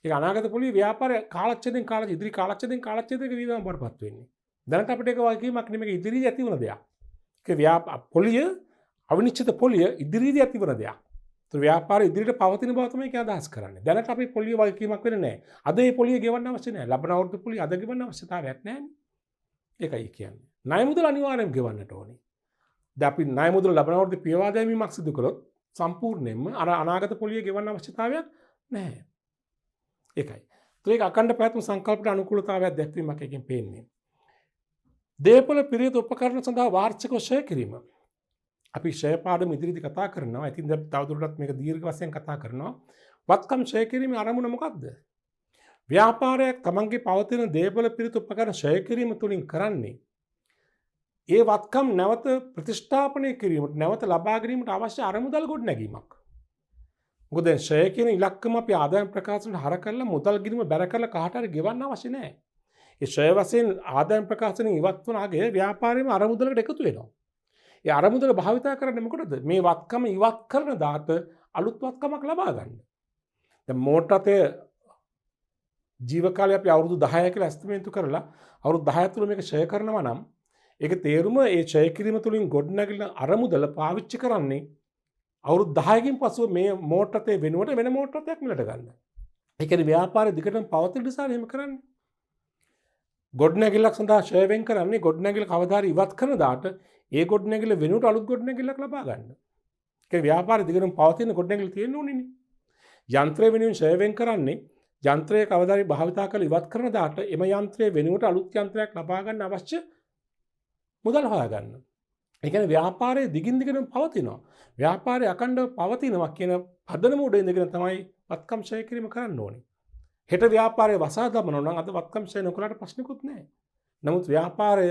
[SPEAKER 1] ඒ අනාගත පොලිය ව්‍යාපාර කාලච්ඡේදයෙන් ඉදිරි කාලච්ඡේදයක වියදම් වඩපත් වෙන්නේ. දැනට අපිට ඒක වගකීමක් නෙමෙයි, ඉදිරියේදී ඇතිවන දෙයක්. ඒක පොලිය අවිනිශ්චිත පොලිය ඉදිරියේදී ඇතිවන දෙයක්. ඒ ව්‍යාපාර ඉදිරියට පවතින බව තමයි ඒක අදහස් කරන්නේ. දැනට අපි පොලිය වගකීමක් වෙන්නේ නැහැ. අද මේ පොලිය ගෙවන්න අවශ්‍ය නැහැ. ලබන අවුරුදු පොලිය අද ගෙවන්න අවශ්‍යතාවයක් නැහැ. ඒකයි කියන්නේ. ණය මුදල අනිවාර්යෙන් ගෙවන්නට ඕනේ. දැන් අපි ණය මුදල ලබන අවුරුද්දේ පියවා දැමීමක් සිදු කළොත් සම්පූර්ණයෙන්ම අර අනාගත පොලිය ගෙවන්න අවශ්‍යතාවයක් නැහැ. ඒකයි. ඒක අඛණ්ඩ ප්‍රයත්න සංකල්පට අනුකූලතාවයක් දැක්වීමක් එකකින් පේන්නේ. දේපොළ පිරිත උපකරණ සඳහා වාර්ෂිකව ෂය කිරීම. අපි ෂය පාඩම ඉදිරියේදී කතා කරනවා. ඉතින් දැන් තවදුරටත් මේක දීර්ඝ වශයෙන් කතා කරනවා. වත්කම් ෂය කිරීමේ අරමුණ මොකක්ද? ව්‍යාපාරයක් තමන්ගේ පවතින දේපොළ පිරිත උපකරණ ෂය කිරීම තුලින් කරන්නේ ඒ වත්කම් නැවත ප්‍රතිස්ථාපනය කිරීමට, නැවත ලබා ගැනීමට අවශ්‍ය අරමුදල් ගොඩනැගීමක්. මොකද දැන් ෂය කියන ඉලක්කම අපි ආදායම් ප්‍රකාශනට හර කරලා මුදල් ගිණුම බැර කරලා කාට හරි ගෙවන්න අවශ්‍ය නැහැ. ඒ ෂය වශයෙන් ආදායම් ප්‍රකාශනයෙන් ඉවත් වුණාගේ ව්‍යාපාරයේම අරමුදලකට එකතු වෙනවා. ඒ අරමුදල භාවිතා කරන්නේ මොකටද? මේ වත්කම ඉවත් කරන දාට අලුත් වත්කමක් ලබා ගන්න. දැන් මෝටරේ ජීවකාලය අපි අවුරුදු 10 කියලා ඇස්තිමේන්තු කරලා අවුරුදු 10 තුළ මේක ෂය කරනවා නම් ඒක තේරුම ඒ ෂය කිරීම තුළින් ගොඩනැගින අරමුදල පාවිච්චි කරන්නේ අවුරුදු 10කින් පසුව මේ මෝටර තේ වෙනුවට වෙන මෝටර තයක් මිලට ගන්න. ඒ කියන්නේ ව්‍යාපාරය දිගටම පවතින නිසා එහෙම කරන්නේ. ගොඩනැගිල්ලක් සඳහා ෂෙයා වෙන් කරන්නේ ගොඩනැගිල්ල කවදා හරි ඉවත් කරන දාට ඒ ගොඩනැගිල්ල වෙනුවට අලුත් ගොඩනැගිල්ලක් ලබා ගන්න. ඒ කියන්නේ ව්‍යාපාරය දිගටම පවතින ගොඩනැගිල්ල තියෙන්න ඕනේනේ. යන්ත්‍රය වෙනුවෙන් ෂෙයා වෙන් කරන්නේ යන්ත්‍රය කවදා හරි භාවිතා කරලා ඉවත් කරන දාට එම යන්ත්‍රය වෙනුවට අලුත් යන්ත්‍රයක් ලබා ගන්න අවශ්‍ය මුදල් හොයා ගන්න. ඒ කියන්නේ ව්‍යාපාරයේ දිගින් දිගටම පවතිනවා. ව්‍යාපාරය අඛණ්ඩව පවතිනවා කියන පදනම උඩ ඉඳගෙන තමයි වත්කම් ෂෙයා කිරීම කරන්න ඕනේ. හෙට ව්‍යාපාරය වසා දමනවා නම් අද වත්කම් ෂෙයා නොකරට ප්‍රශ්නකුත් නැහැ. නමුත් ව්‍යාපාරය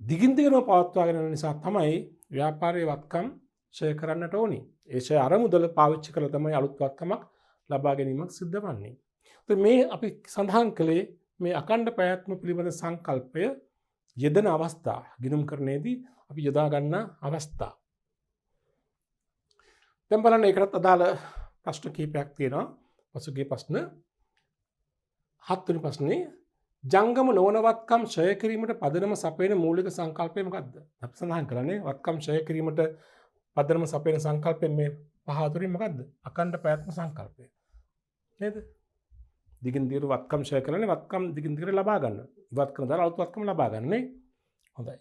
[SPEAKER 1] දිගින් දිගටම පවත්වාගෙන යන නිසා තමයි ව්‍යාපාරයේ වත්කම් ෂෙයා කරන්නට ඕනි. ඒ ෂෙයා අරමුදල පාවිච්චි කරලා තමයි අලුත් වත්කමක් ලබා ගැනීමක් සිද්ධ වන්නේ. මේ අපි සඳහන් කළේ මේ අඛණ්ඩ පැවැත්ම පිළිබඳ සංකල්පය යෙදෙන අවස්ථා ගිණුම් කරන්නේදී අපි යොදා ගන්න අවස්ථා. දැන් බලන්න ඒකට අදාළ ප්‍රශ්න කිහිපයක් තියෙනවා. පසුගිය ප්‍රශ්න 7 වෙනි ප්‍රශ්නේ ජංගම නොවන වත්කම් ෂෙයා කිරීමට පදනම සපයන මූලික සංකල්පය මොකක්ද? අපි සඳහන් කරන්නේ වත්කම් ෂෙයා කිරීමට පදනම සපයන සංකල්පය මේ පහ අතරින් මොකක්ද? අඛණ්ඩ පැවැත්ම සංකල්පය. නේද? දිගින් දිගට වත්කම් ෂෙයා කරන්නේ වත්කම් දිගින් දිගට ලබා ගන්න. ඉවත් කරන දාලා අලුත් වත්කම් ලබා ගන්න නේ. හොඳයි.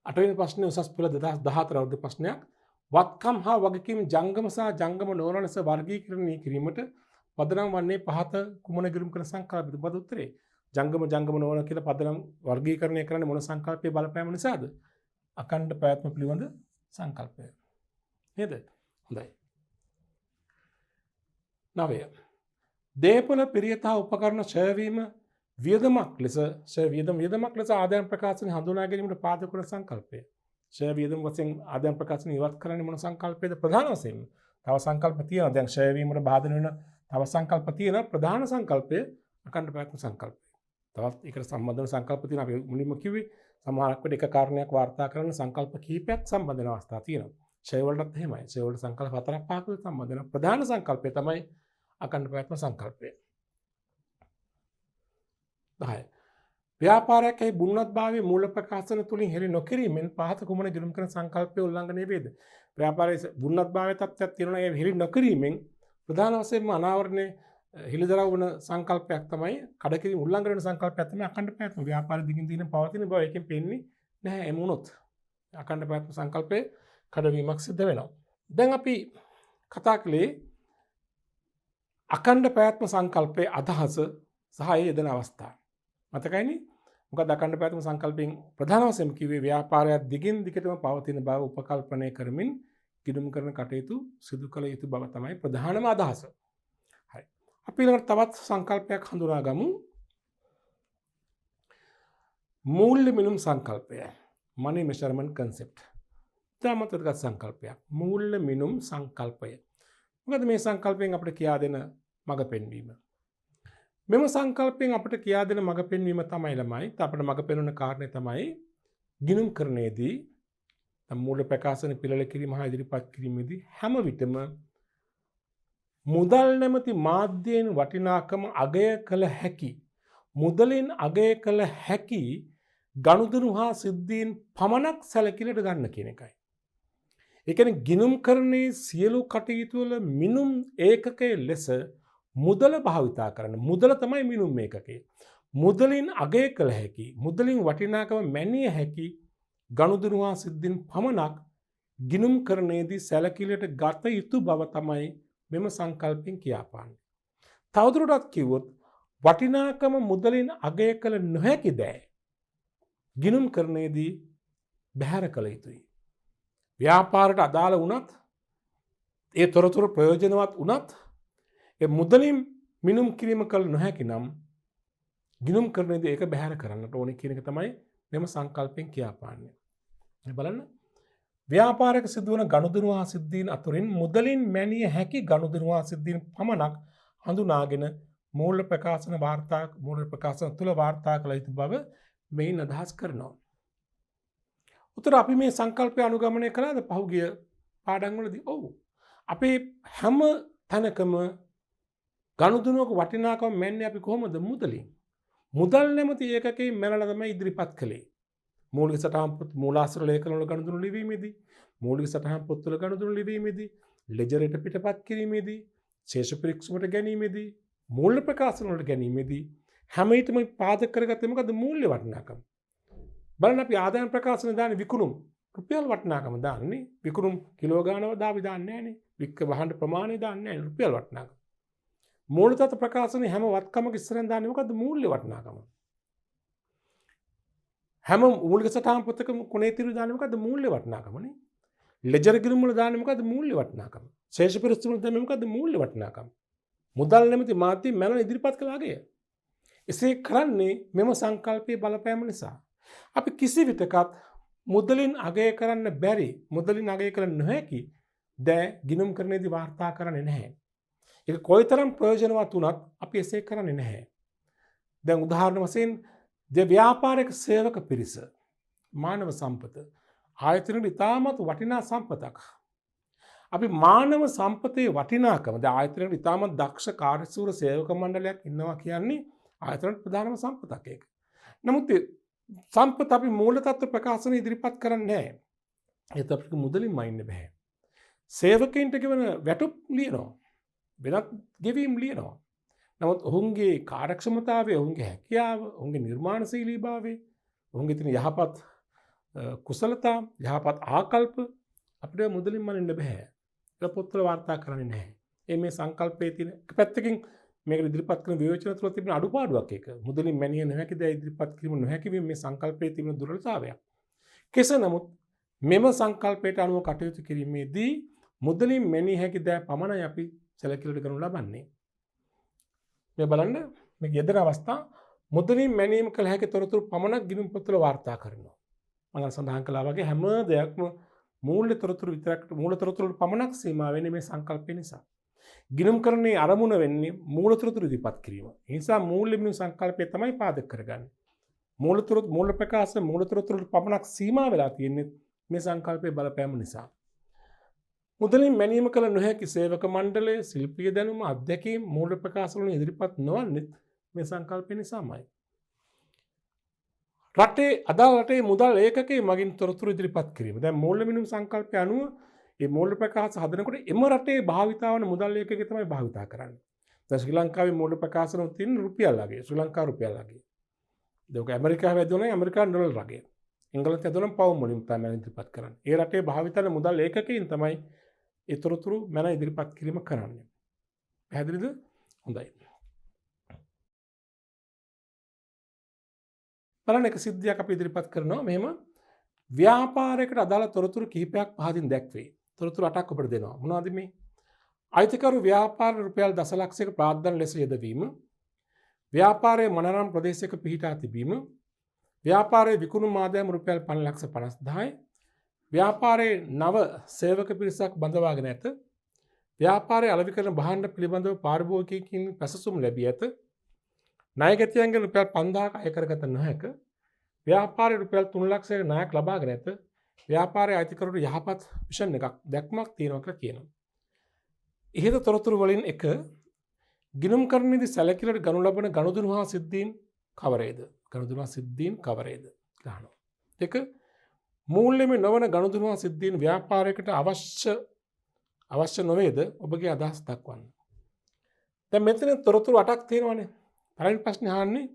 [SPEAKER 1] 8 වෙනි ප්‍රශ්නේ උසස් පෙළ 2014 අවුරුද්දේ ප්‍රශ්නයක්. වත්කම් හා වගකීම් ජංගම සහ ජංගම නොවන ලෙස වර්ගීකරණය කිරීමට පදනම් වන්නේ පහත කුමන ගිණුම් කරන සංකල්පද? පද උත්තරේ ජංගම නොවන කියලා පදනම් වර්ගීකරණය කරන්නේ මොන සංකල්පයේ බලපෑම නිසාද? අඛණ්ඩ පැවැත්ම පිළිබඳ සංකල්පය. නේද? හොඳයි. 9. දේපොළ පිරියතා උපකරණ ෂෙයා වීම වියදමක් ලෙස ආදායම් ප්‍රකාශනය හඳුනා ගැනීමට පාදක වන සංකල්පය. ෂෙයා වියදම වශයෙන් ආදායම් ප්‍රකාශනය ඉවත් කරන්නේ මොන සංකල්පයද? ප්‍රධාන වශයෙන්. තව සංකල්ප තියෙනවා. දැන් ෂෙයා වීමට බාධා වෙන තව සංකල්ප තියෙනවා. ප්‍රධාන සංකල්පය අඛණ්ඩ පැවැත්ම සංකල්පය. තවත් ඒකට සම්බන්ධ වෙන සංකල්ප තියෙනවා. අපි මුලින්ම කිව්වේ සමහරක් වෙලට එක කාරණයක් වාර්තා කරන සංකල්ප කිහිපයක් සම්බන්ධ වෙන අවස්ථා තියෙනවා. ෂෙයා වලටත් එහෙමයි. ෂෙයා වලට සංකල්ප 4ක් 5ක් සම්බන්ධ වෙන ප්‍රධාන සංකල්පය තමයි අඛණ්ඩ පැවැත්ම සංකල්පය. 10. ව්‍යාපාරයක් ඇයි බුන්නත්භාවයේ මූල ප්‍රකාශන තුලින් හෙළි නොකිරීමෙන් පහත කුමන ගිණුම් කරන සංකල්පයේ උල්ලංඝනය වේද? ව්‍යාපාරයේ බුන්නත්භාවයේ තත්ත්වයක් තියෙනවා නම් ඒ හෙළි නොකිරීමෙන් ප්‍රධාන වශයෙන්ම අනාවරණය හිලිදරව් වන සංකල්පයක් තමයි කඩකිරීම උල්ලංඝන වෙන සංකල්පයක් තමයි අඛණ්ඩ පැවැත්ම. ව්‍යාපාරය දිගින් දිගට පවතින බව එකෙන් පෙන්නේ නැහැ. එම වුණොත් අඛණ්ඩ පැවැත්ම සංකල්පයේ කඩවීමක් සිද්ධ වෙනවා. දැන් අපි කතා කළේ අඛණ්ඩ පැවැත්ම සංකල්පයේ අදහස සහ ඒ යෙදෙන අවස්ථා. මතකයිනේ? මොකද අඛණ්ඩ පැවැත්ම සංකල්පයෙන් ප්‍රධාන වශයෙන් කිව්වේ ව්‍යාපාරයක් දිගින් දිගටම පවතින බව උපකල්පනය කරමින් ගිණුම් කරන කටයුතු සිදු කළ යුතු බව තමයි ප්‍රධානම අදහස. හරි. අපි ඊළඟට තවත් සංකල්පයක් හඳුනා ගමු. මූල්‍ය මිනුම් සංකල්පය. money measurement concept. තාමතරක සංකල්පයක්. මූල්‍ය මිනුම් සංකල්පය. මොකද මේ සංකල්පයෙන් අපිට කියා දෙන මඟ පෙන්වීම. මෙම සංකල්පයෙන් අපිට කියා දෙන මඟ පෙන්වීම තමයි ළමයි අපිට මඟ පෙන්වන කාරණේ තමයි ගිණුම් කරන්නේදී මූල ප්‍රකාශන පිළිල කිරීම හා ඉදිරිපත් කිරීමේදී හැම විටම මුදල් නැමැති මාධ්‍යයෙන් වටිනාකම අගය කළ හැකි මුදලින් අගය කළ හැකි ගනුදෙනු හා සිද්ධීන් පමණක් සැලකිලිට ගන්න කියන එකයි. ඒ කියන්නේ ගිණුම් කරන්නේ සියලු කටයුතු වල මිනුම් ඒකකයේ ලෙස මුදල භාවිතා කරන මුදල තමයි මිනුම් ඒකකය. මුදලින් අගය කළ හැකි මුදලින් වටිනාකම මැනිය හැකි ගනුදෙනු හා සිද්ධීන් පමණක් ගිණුම් කරන්නේදී සැලකිලිට ගත යුතු බව තමයි මෙම සංකල්පෙන් කියාපාන්නේ. තවදුරටත් කිව්වොත් වටිනාකම මුදලින් අගය කළ නොහැකි දෑ ගිණුම් කරන්නේදී බැහැර කළ යුතුයි. ව්‍යාපාරයට අදාළ වුණත් ඒ තොරතුරු ප්‍රයෝජනවත් වුණත් ඒ මුදලින් මිනුම් කිරීම කළ නොහැකි නම් ගිණුම් කරන්නේදී ඒක බැහැර කරන්නට ඕනේ කියන එක තමයි මෙම සංකල්පෙන් කියාපාන්නේ. බලන්න ව්‍යාපාරයක සිදුවන ගනුදෙනු හා සිද්ධීන් අතුරින් මුදලින් මැනිය හැකි ගනුදෙනු හා සිද්ධීන් පමණක් හඳුනාගෙන මූල ප්‍රකාශන තුළ වාර්තා කළ යුතු බව මෙයින් අදහස් කරනවා. උතර අපි මේ සංකල්පය අනුගමනය කළාද පහුගිය පාඩම් වලදී? ඔව්. අපේ හැම තැනකම ගනුදෙනුවක වටිනාකම මැන්නේ අපි කොහොමද? මුදලින්. මුදල් නැමැති ඒකකේ මැනලා තමයි ඉදිරිපත් කළේ. මූලික සටහන් පොත් මූලාශ්‍ර ලේඛන වල ගනුදෙනු ලිවීමේදී, මූලික සටහන් පොත්වල ගනුදෙනු ලිවීමේදී, ලෙජරයට පිටපත් කිරීමේදී, ශේෂ පිරික්සුමට ගැනීමේදී, මූල්‍ය ප්‍රකාශන වලට ගැනීමේදී හැම විටම පාදක කරගත්තේ මොකද්ද? මූල්‍ය වටිනාකම. බලන්න අපි ආදායම් ප්‍රකාශන දාන්නේ විකුණුම් රුපියල් වටිනාකම දාන්නේ. විකුණුම් කිලෝ ගානව දාන්නේ නැහනේ. වික්ක වහන්න ප්‍රමාණය දාන්නේ නැහැ රුපියල් වටිනාකම. මූල්‍ය තත්ත්ව ප්‍රකාශනයේ හැම වත්කමක ඉස්සරෙන් දාන්නේ මොකද්ද? මූල්‍ය වටිනාකම. හැම මූලික සටහන් පොතකම කොනේ තිරු දාන්නේ මොකද්ද? මූල්‍ය වටිනාකමනේ. ලෙජර් ගිණුම් වල දාන්නේ මොකද්ද? මූල්‍ය වටිනාකම. ශේෂ පිරික්සුම් වල දාන්නේ මොකද්ද? මූල්‍ය වටිනාකම. මුදල් නැමැති මාධ්‍ය මැනව ඉදිරිපත් කළාගේ. එසේ කරන්නේ මෙම සංකල්පයේ බලපෑම නිසා. අපි කිසි විටකත් මුදලින් අගය කරන්න බැරි, මුදලින් අගය කරන්න නොහැකි දෑ ගිණුම් කරන්නේදී වාර්තා කරන්නේ නැහැ. ඒක කොයිතරම් ප්‍රයෝජනවත් වුණත් අපි එසේ කරන්නේ නැහැ. දැන් උදාහරණ වශයෙන් ව්‍යාපාරික සේවක පිරිස මානව සම්පත ආයතනයේ ඉතාමත් වටිනා සම්පතක්. අපි මානව සම්පතේ වටිනාකම ආයතනයේ ඉතාමත් දක්ෂ කාර්යශූර සේවක මණ්ඩලයක් ඉන්නවා කියන්නේ ආයතනයේ ප්‍රධානම සම්පතක් ඒක. නමුත් සම්පත අපි මූල තත්ත්ව ප්‍රකාශන ඉදිරිපත් කරන්නේ නැහැ. ඒත් අපිට මුදලින් මයින්න බෑ. සේවකයින්ට ගෙවන වැටුප් ලියනවා. වෙනත් ගෙවීම් ලියනවා. නමුත් ඔවුන්ගේ කාර්යක්ෂමතාවය, ඔවුන්ගේ හැකියාව, ඔවුන්ගේ නිර්මාණශීලීභාවය, ඔවුන්ගේ තියෙන යහපත් කුසලතා, යහපත් ආකල්ප අපිට මුදලින් මනින්න බෑ. ඒක පොත්වල වාර්තා කරන්නේ නැහැ. මේ සංකල්පයේ තියෙන පැත්තකින් මේක ඉදිරිපත් කරන විවේචන තුළ තිබෙන අඩුපාඩුවක් ඒක. මුදලින් මැනිය නොහැකි දේ ඉදිරිපත් කිරීම නොහැකි වීම මේ සංකල්පයේ තිබෙන දුර්වලතාවයක්. කෙසේ නමුත් මෙම සංකල්පයට අනුව කටයුතු කිරීමේදී මුදලින් මැනිය හැකි දේ පමණයි අපි සැලකිලිට ගනු ලබන්නේ. මේ බලන්න මේ යෙදෙන අවස්ථා මුදලින් මැනීම කළ හැකි තොරතුරු පමණක් ගිණුම් පොත්වල වාර්තා කරනවා. මම සඳහන් කළා වගේ හැම දෙයක්ම මූල්‍ය තොරතුරු විතරක් මූල තොරතුරු පමණක් සීමා වෙන්නේ මේ සංකල්පය නිසා. ගිණුම්කරණයේ අරමුණ වෙන්නේ මූල තොරතුරු ඉදිරිපත් කිරීම. ඒ නිසා මූල්‍ය බිඳු සංකල්පය තමයි පාදක කරගන්නේ. මූල ප්‍රකාශ මූල තොරතුරු පමණක් සීමා වෙලා තියෙන්නේ මේ සංකල්පයේ බලපෑම නිසා. මුදලින් මැනීම කළ නොහැකි සේවක මණ්ඩලය, ශිල්පීය දැනුම, අත්දැකීම් මූල ප්‍රකාශ වලින් ඉදිරිපත් නොවන්නේ මේ සංකල්පය නිසාමයි. රටේ අදාළ රටේ මුදල් ඒකකයේ මගින් තොරතුරු ඉදිරිපත් කිරීම. දැන් මූල්‍ය බිඳු සංකල්පය අනුව මේ මූල්‍ය ප්‍රකාශ හදනකොට එම රටේ භාවිතා වන මුදල් ඒකකය තමයි භාවිතා කරන්නේ. දැන් ශ්‍රී ලංකාවේ මූල්‍ය ප්‍රකාශන තියෙන රුපියල් වගේ, ශ්‍රී ලංකා රුපියල් වගේ. ඒක ඇමරිකාවේ වැදුණා ඇමරිකානු ඩොලර් වගේ. එංගලන්තයේ වැදුණා පවුම් වලින් තමයි ඉදිරිපත් කරන්නේ. ඒ රටේ භාවිතා වන මුදල් ඒකකයෙන් තමයි ඒ තොරතුරු මැන ඉදිරිපත් කිරීම කරන්නේ. පැහැදිලිද? හොඳයි. බලන්න එක සිද්ධියක් අපි ඉදිරිපත් කරනවා. මෙහෙම ව්‍යාපාරයකට අදාළ තොරතුරු කිහිපයක් පහදින් දැක්වේ. තොරතුරු 8ක් ඔබට දෙනවා. මොනවද මේ? අයිතිකරු ව්‍යාපාර රුපියල් දශලක්ෂයක ප්‍රාග්ධන ලෙස යෙදවීම, ව්‍යාපාරයේ මනරම් ප්‍රදේශයක පිහිටා තිබීම, ව්‍යාපාරයේ විකුණුම් ආදායම රුපියල් 5,50,000යි, ව්‍යාපාරයේ නව සේවක පිරිසක් බඳවාගෙන ඇත, ව්‍යාපාරයේ අලෙවි කරන භාණ්ඩ පිළිබඳව පාරිභෝගිකයින් පැසසුම් ලැබී ඇත, ණයගැතියන්ගෙන් රුපියල් 5,000ක අය කරගත නොහැක, ව්‍යාපාරයේ රුපියල් 3,00,000ක ණයක් ලබාගෙන ඇත, ව්‍යාපාරයේ අයිතිකරුට යහපත් විෂන් එකක් දැක්මක් තියෙනවා කියලා කියනවා. ඉහත තොරතුරු වලින් එක ගිණුම් කරන්නේදී සැලකිලිට ගනු ලබන ගනුදෙනු හා සිද්ධීන් කවරේද? ගනුදෙනු හා සිද්ධීන් කවරේද? ගන්නවා. දෙක මූල්‍යමය නොවන ගනුදෙනු හා සිද්ධීන් ව්‍යාපාරයකට අවශ්‍ය නොවේද? ඔබගේ අදහස් දක්වන්න. දැන් මෙතන තොරතුරු 8ක් තියෙනවානේ. පළවෙනි ප්‍රශ්නේ අහන්නේ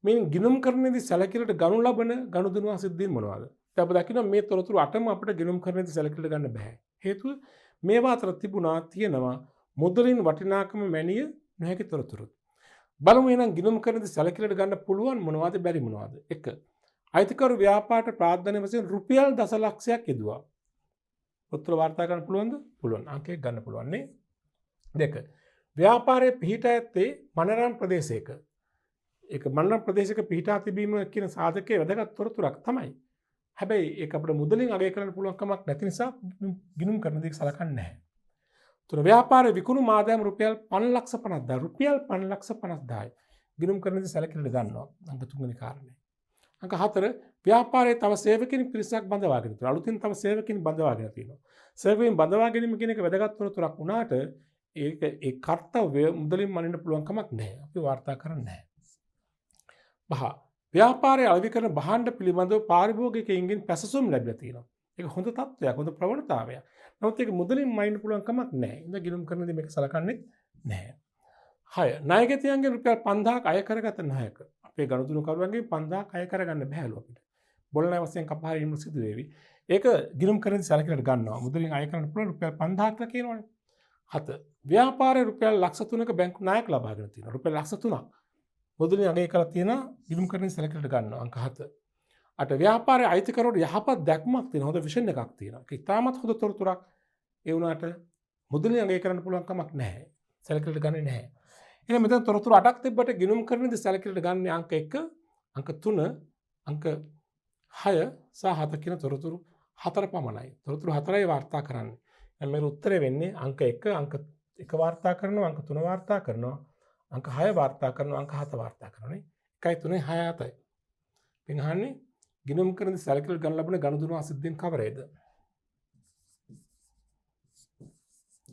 [SPEAKER 1] මේ ගිණුම් කරන්නේදී සැලකිලිට ගනු ලබන ගනුදෙනු හා සිද්ධීන් මොනවාද? දැන් අප දකිනවා මේ තොරතුරු 8ම අපිට ගිණුම් කරන්නේදී සැලකිලිට ගන්න බෑ. හේතුව මේවා අතර තියෙනවා මුදලින් වටිනාකම මැනිය නොහැකි තොරතුරු. බලමු එහෙනම් ගිණුම් කරන්නේදී සැලකිලිට ගන්න පුළුවන් මොනවද බැරි මොනවද? 1. අයිතිකරු ව්‍යාපාරට ප්‍රාග්ධනය වශයෙන් රුපියල් දශලක්ෂයක් යෙදුවා. පොත්වල වාර්තා කරන්න පුළුවන්ද? පුළුවන්. අංකයක් ගන්න පුළුවන් නේ. 2. ව්‍යාපාරයේ පිහිටා ඇත්තේ මනරම් ප්‍රදේශයක. ඒක මනරම් ප්‍රදේශයක පිහිටා තිබීම කියන සාධකයේ වැදගත් තොරතුරක් තමයි. හැබැයි ඒක අපිට මුදලින් අගය කරන්න පුළුවන් කමක් නැති නිසා ගිණුම් කරන දේ සලකන්නේ නැහැ. තුන ව්‍යාපාරයේ විකුණුම් ආදායම රුපියල් 5,50,000 රුපියල් 5,50,000යි. ගිණුම් කරන දේ සැලකිලිට ගන්නවා. අංක 3 වෙනි කාරණේ. අංක 4 ව්‍යාපාරයේ තව සේවකින් පිරිසක් බඳවාගෙන තියෙනවා. අලුතින් තව සේවකින් බඳවාගෙන තියෙනවා. සේවකින් බඳවා ගැනීම කියන එක වැදගත් තොරතුරක් වුණාට ඒක ඒ කර්තව්‍ය මුදලින් මනින්න පුළුවන් කමක් නැහැ. අපි වාර්තා කරන්නේ නැහැ. 5 ව්‍යාපාරයේ අලෙවි කරන භාණ්ඩ පිළිබඳව පාරිභෝගිකයින්ගෙන් පැසසුම් ලැබිලා තියෙනවා. ඒක හොඳ තත්ත්වයක්, හොඳ ප්‍රවණතාවයක්. නමුත් ඒක මුදලින් මයින්න පුළුවන් කමක් නැහැ. ඉතින් ගිණුම් කරනදී මේක සලකන්නේ නැහැ. 6. ණයගැතියන්ගෙන් රුපියල් 5000ක් අය කරගත නොහැක. අපේ ගනුදෙනුකරුවන්ගෙන් 5000ක් අය කරගන්න බැහැලු අපිට. බොල් ණය වශයෙන් කපහරින්න සිදු වේවි. ඒක ගිණුම් කරනදී සලකලා ගන්නවා. මුදලින් අය කරන්න පුළුවන් රුපියල් 5000ක් කියලා කියනවනේ. 7. ව්‍යාපාරයේ රුපියල් ලක්ෂ 3ක බැංකු ණයක් ලබාගෙන තියෙනවා. රුපියල් ලක්ෂ 3ක්. මුදලින් අගය කරලා තියෙනවා ගිණුම් කරනදී සලකලා ගන්නවා. අංක 7. 8. ව්‍යාපාරයේ අයිතිකරුවෝ යහපත් දැක්මක් තියෙනවා. හොඳ විෂන් එකක් තියෙනවා. ඒක ඉතාමත් හොඳ තොරතුරක්. ඒ වුණාට මුදලින් අගය කරන්න පුළුවන් කමක් නැහැ. සැලකිලිට ගන්නේ නැහැ. එහෙනම් මෙතන තොරතුරු 8ක් තිබ්බට ගිණුම් කරනදී සැලකිලිට ගන්නේ අංක 1, අංක 3, අංක 6 සහ 7 කියන තොරතුරු 4 පමණයි. තොරතුරු 4යි වාර්තා කරන්නේ. දැන් මේක උත්තරේ වෙන්නේ අංක 1, අංක 1 වාර්තා කරනවා, අංක 3 වාර්තා කරනවා, අංක 6 වාර්තා කරනවා, අංක 7 වාර්තා කරනවා නේ. 1යි 3යි 6යි 7යි. ඉතින් අහන්නේ ගිණුම් කරනදී සැලකිලිට ගන්න ලබන ගනුදෙනු අසිද්ධීන් කවරේද?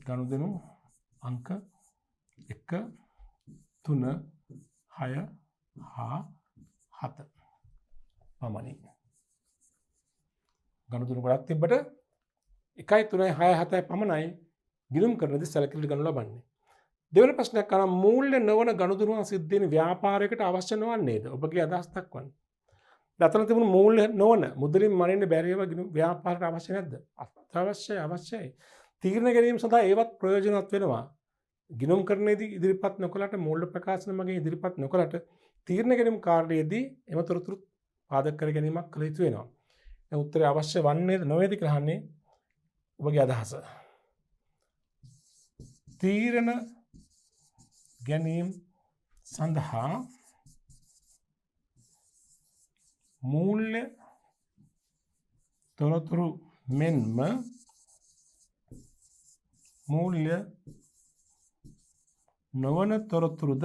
[SPEAKER 1] ගනුදෙනු අංක 1, 3, 6 හා 7 පමණයි. ගනුදෙනු ගොඩක් තිබ්බට 1යි 3යි 6යි 7යි පමණයි ගිණුම් කරනදී සැලකිලිට ගන්න ලබන්නේ. දෙවන ප්‍රශ්නයක් කරා මූල්‍ය නොවන ගනුදෙනු සිද්ධීන් ව්‍යාපාරයකට අවශ්‍ය නොවන්නේද? ඔබගේ අදහස් දක්වන්න. දතන තිබුණු මූල්‍ය නොවන මුදලින් මනින්න බැරි ඒවා ව්‍යාපාරයට අවශ්‍ය නැද්ද? අත්‍යවශ්‍යයි, අවශ්‍යයි. තීරණ ගැනීම සඳහා ඒවත් ප්‍රයෝජනවත් වෙනවා. ගිණුම් කරන්නේදී ඉදිරිපත් නොකලට මූල්‍ය ප්‍රකාශන මගින් ඉදිරිපත් නොකලට තීරණ ගැනීම කාර්යයේදී එම තොරතුරු පාදක කර ගැනීමක් කළ යුතු වෙනවා. දැන් උත්තරය අවශ්‍ය වන්නේද නොවේද කියලා අහන්නේ ඔබගේ අදහස. තීරණ ගැනීම සඳහා මූල්‍ය තොරතුරු මෙන්ම මූල්‍ය නොවන තොරතුරුද